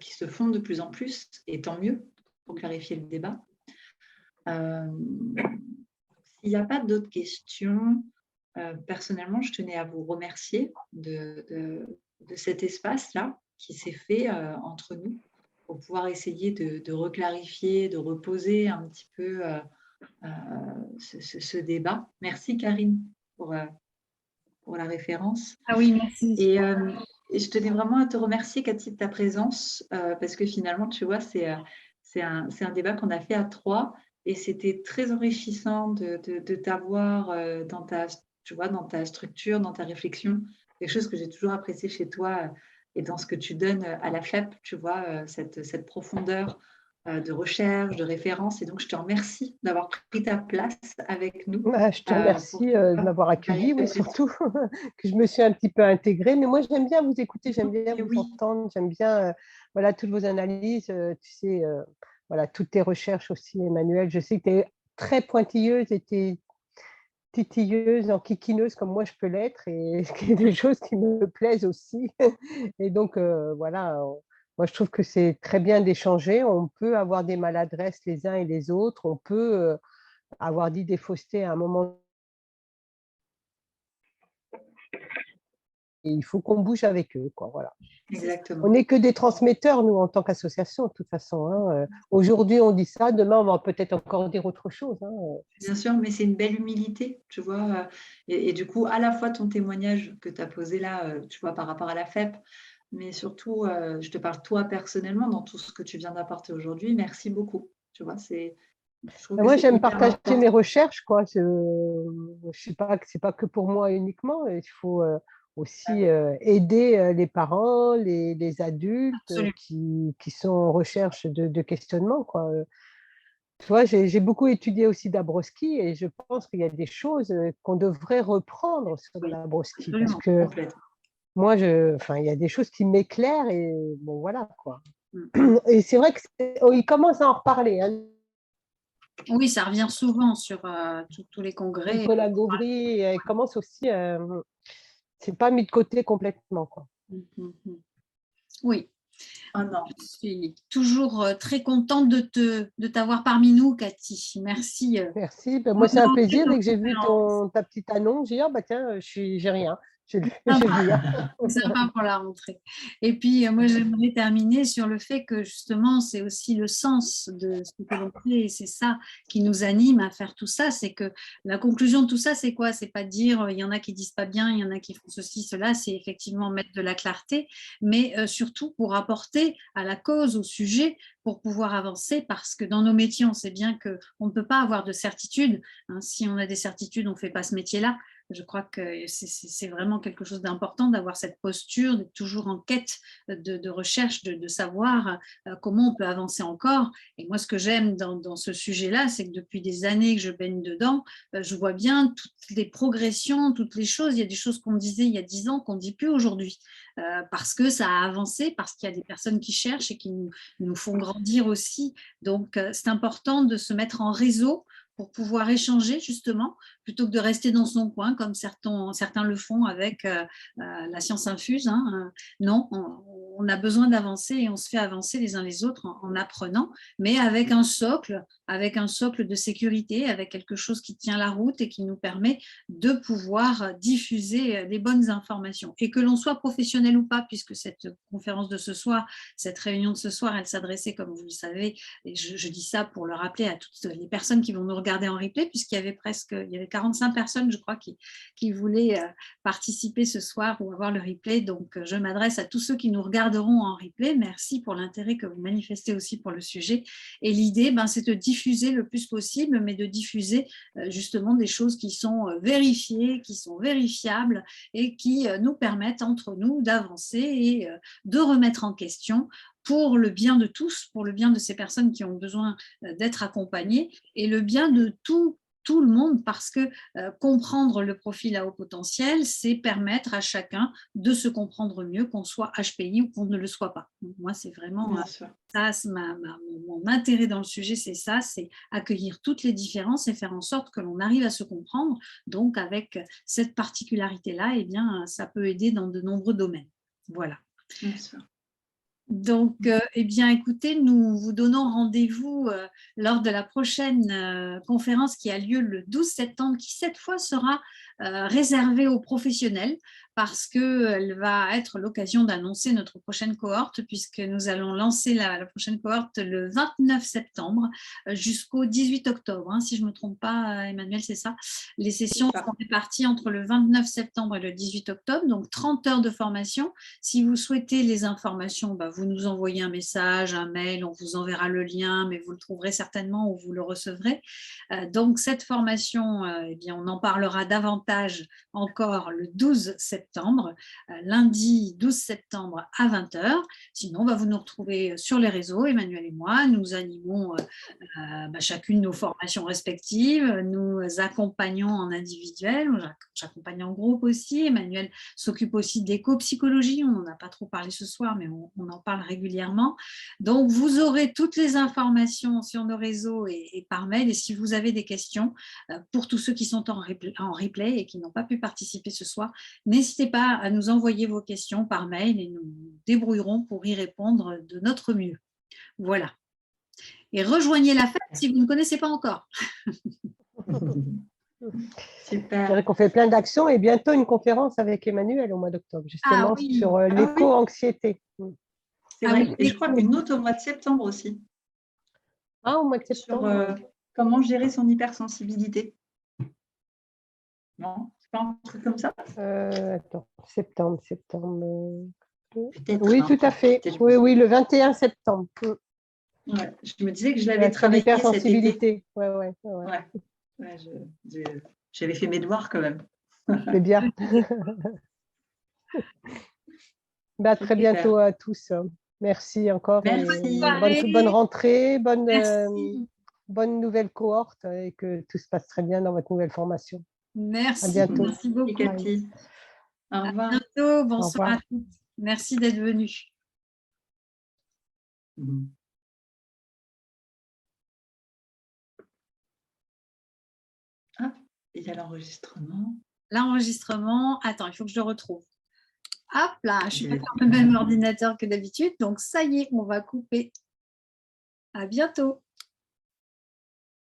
qui se font de plus en plus, et tant mieux pour clarifier le débat. S'il n'y a pas d'autres questions, personnellement, je tenais à vous remercier de cet espace-là qui s'est fait entre nous pour pouvoir essayer de reclarifier, de reposer un petit peu ce débat. Merci, Karine, pour la référence. Ah oui, merci. Et je tenais vraiment à te remercier, Cathy, de ta présence, parce que finalement, tu vois, c'est c'est un débat qu'on a fait à 3 et c'était très enrichissant de t'avoir tu vois, dans ta structure, dans ta réflexion. Quelque chose que j'ai toujours apprécié chez toi et dans ce que tu donnes à la FEP, tu vois, cette profondeur de recherche, de référence. Et donc, je te remercie d'avoir pris ta place avec nous. Je te remercie de m'avoir accueilli, oui, surtout que je me suis un petit peu intégrée. Mais moi, j'aime bien vous écouter, j'aime bien vous entendre, j'aime bien voilà, toutes vos analyses. Tu sais, voilà, toutes tes recherches aussi, Emmanuel. Je sais que tu es très pointilleuse et tu es titilleuse, enquiquineuse comme moi je peux l'être et qu'il y a des choses qui me plaisent aussi. Et donc, voilà, moi je trouve que c'est très bien d'échanger. On peut avoir des maladresses les uns et les autres. On peut avoir dit des faussetés à un moment. Et il faut qu'on bouge avec eux, quoi, voilà. Exactement. On n'est que des transmetteurs, nous, en tant qu'association, de toute façon. Hein. Aujourd'hui, on dit ça, demain, on va peut-être encore dire autre chose. Hein. Bien sûr, mais c'est une belle humilité, tu vois. Et du coup, à la fois ton témoignage que tu as posé là, tu vois, par rapport à la FEP, mais surtout, je te parle toi personnellement dans tout ce que tu viens d'apporter aujourd'hui. Merci beaucoup. Tu vois, je trouve que Moi, c'est j'aime hyper partager important. mes recherches, quoi. Je sais pas que c'est pas que pour moi uniquement. Il faut aussi aider les parents, les adultes Absolument. qui sont en recherche de questionnement, quoi. Tu vois, j'ai beaucoup étudié aussi Dabrowski et je pense qu'il y a des choses qu'on devrait reprendre sur Oui, Dabrowski parce absolument. que Complètement. moi, enfin, il y a des choses qui m'éclairent et bon, voilà, quoi. Mm. Et c'est vrai qu'il commence à en reparler, hein. Oui, ça revient souvent sur tous les congrès. Nicolas Gauvry commence aussi, c'est pas mis de côté complètement, quoi. Oui, Oh non. je suis toujours très contente de t'avoir parmi nous, Cathy. Merci. Merci. Ben, moi, c'est un plaisir. Dès que j'ai vu ta petite annonce, j'ai dit, ah, bah, tiens, j'ai rien. Je vais venir. C'est sympa pour la rentrée. Et puis, moi, j'aimerais terminer sur le fait que justement, c'est aussi le sens de ce que l'on fait et c'est ça qui nous anime à faire tout ça. C'est que la conclusion de tout ça, c'est quoi? C'est pas dire il y en a qui disent pas bien, il y en a qui font ceci, cela. C'est effectivement mettre de la clarté, mais surtout pour apporter à la cause, au sujet, pour pouvoir avancer parce que dans nos métiers, on sait bien qu'on ne peut pas avoir de certitude. Hein. Si on a des certitudes, on ne fait pas ce métier-là. Je crois que c'est vraiment quelque chose d'important d'avoir cette posture, d'être toujours en quête de recherche, de savoir comment on peut avancer encore. Et moi, ce que j'aime dans ce sujet-là, c'est que depuis des années que je baigne dedans, je vois bien toutes les progressions, toutes les choses. Il y a des choses qu'on disait il y a 10 ans qu'on ne dit plus aujourd'hui. Parce que ça a avancé, parce qu'il y a des personnes qui cherchent et qui nous font grandir aussi. Donc, c'est important de se mettre en réseau pour pouvoir échanger justement, plutôt que de rester dans son coin, comme certains le font avec la science infuse. Hein. Non, on a besoin d'avancer et on se fait avancer les uns les autres en apprenant, mais avec un socle de sécurité, avec quelque chose qui tient la route et qui nous permet de pouvoir diffuser les bonnes informations. Et que l'on soit professionnel ou pas, puisque cette conférence de ce soir, cette réunion de ce soir, elle s'adressait, comme vous le savez, et je dis ça pour le rappeler à toutes les personnes qui vont nous regarder en replay, puisqu'il y avait 45 personnes, je crois, qui voulaient participer ce soir ou avoir le replay. Donc, je m'adresse à tous ceux qui nous regarderont en replay. Merci pour l'intérêt que vous manifestez aussi pour le sujet. Et l'idée, c'est de diffuser le plus possible, mais de diffuser justement des choses qui sont vérifiées, qui sont vérifiables et qui nous permettent entre nous d'avancer et de remettre en question pour le bien de tous, pour le bien de ces personnes qui ont besoin d'être accompagnées et le bien de tout le monde, parce que comprendre le profil à haut potentiel, c'est permettre à chacun de se comprendre mieux, qu'on soit HPI ou qu'on ne le soit pas. Donc, moi, c'est vraiment ça, mon intérêt dans le sujet, c'est ça, c'est accueillir toutes les différences et faire en sorte que l'on arrive à se comprendre. Donc, avec cette particularité-là, eh bien, ça peut aider dans de nombreux domaines. Voilà. Bien sûr. Donc, eh bien, écoutez, nous vous donnons rendez-vous lors de la prochaine conférence qui a lieu le 12 septembre, qui cette fois sera réservée aux professionnels parce qu'elle va être l'occasion d'annoncer notre prochaine cohorte puisque nous allons lancer la prochaine cohorte le 29 septembre jusqu'au 18 octobre. Hein, si je ne me trompe pas, Emmanuel, c'est ça. Les sessions seront réparties entre le 29 septembre et le 18 octobre, donc 30 heures de formation. Si vous souhaitez les informations, vous nous envoyez un message, un mail, on vous enverra le lien, mais vous le trouverez certainement ou vous le recevrez. Donc, cette formation, eh bien, on en parlera davantage encore le 12 septembre, lundi 12 septembre à 20 h. Sinon, vous nous retrouvez sur les réseaux, Emmanuel et moi. Nous animons chacune nos formations respectives. Nous accompagnons en individuel, j'accompagne en groupe aussi. Emmanuel s'occupe aussi d'éco-psychologie. On n'en a pas trop parlé ce soir, mais on en parle régulièrement. Donc, vous aurez toutes les informations sur nos réseaux et par mail. Et si vous avez des questions, pour tous ceux qui sont en replay et qui n'ont pas pu participer ce soir, n'hésitez pas à nous envoyer vos questions par mail et nous nous débrouillerons pour y répondre de notre mieux. Voilà. Et rejoignez la fête si vous ne connaissez pas encore. Super. C'est vrai qu'on fait plein d'actions et bientôt une conférence avec Emmanuel au mois d'octobre, justement sur l'éco-anxiété. C'est vrai. Et je crois qu'une autre au mois de septembre aussi. Ah, au mois de septembre. Sur comment gérer son hypersensibilité. Non, c'est pas un truc comme ça? Attends, septembre. Peut-être. Oui, tout à fait. Oui, le 21 septembre. Ouais, je me disais que je l'avais travaillé cet été. Ouais. J'avais fait mes devoirs quand même. C'est bien. Très bientôt à tous. Merci encore. Merci. Bonne rentrée, Merci. bonne nouvelle cohorte et que tout se passe très bien dans votre nouvelle formation. Merci. À bientôt. Merci beaucoup. Cathy. Au revoir. À bientôt. Bonsoir à tous. Merci d'être venus. Ah, il y a l'enregistrement. L'enregistrement, attends, il faut que je le retrouve. Hop là, je suis pas sur le même ordinateur que d'habitude, donc ça y est, on va couper. À bientôt.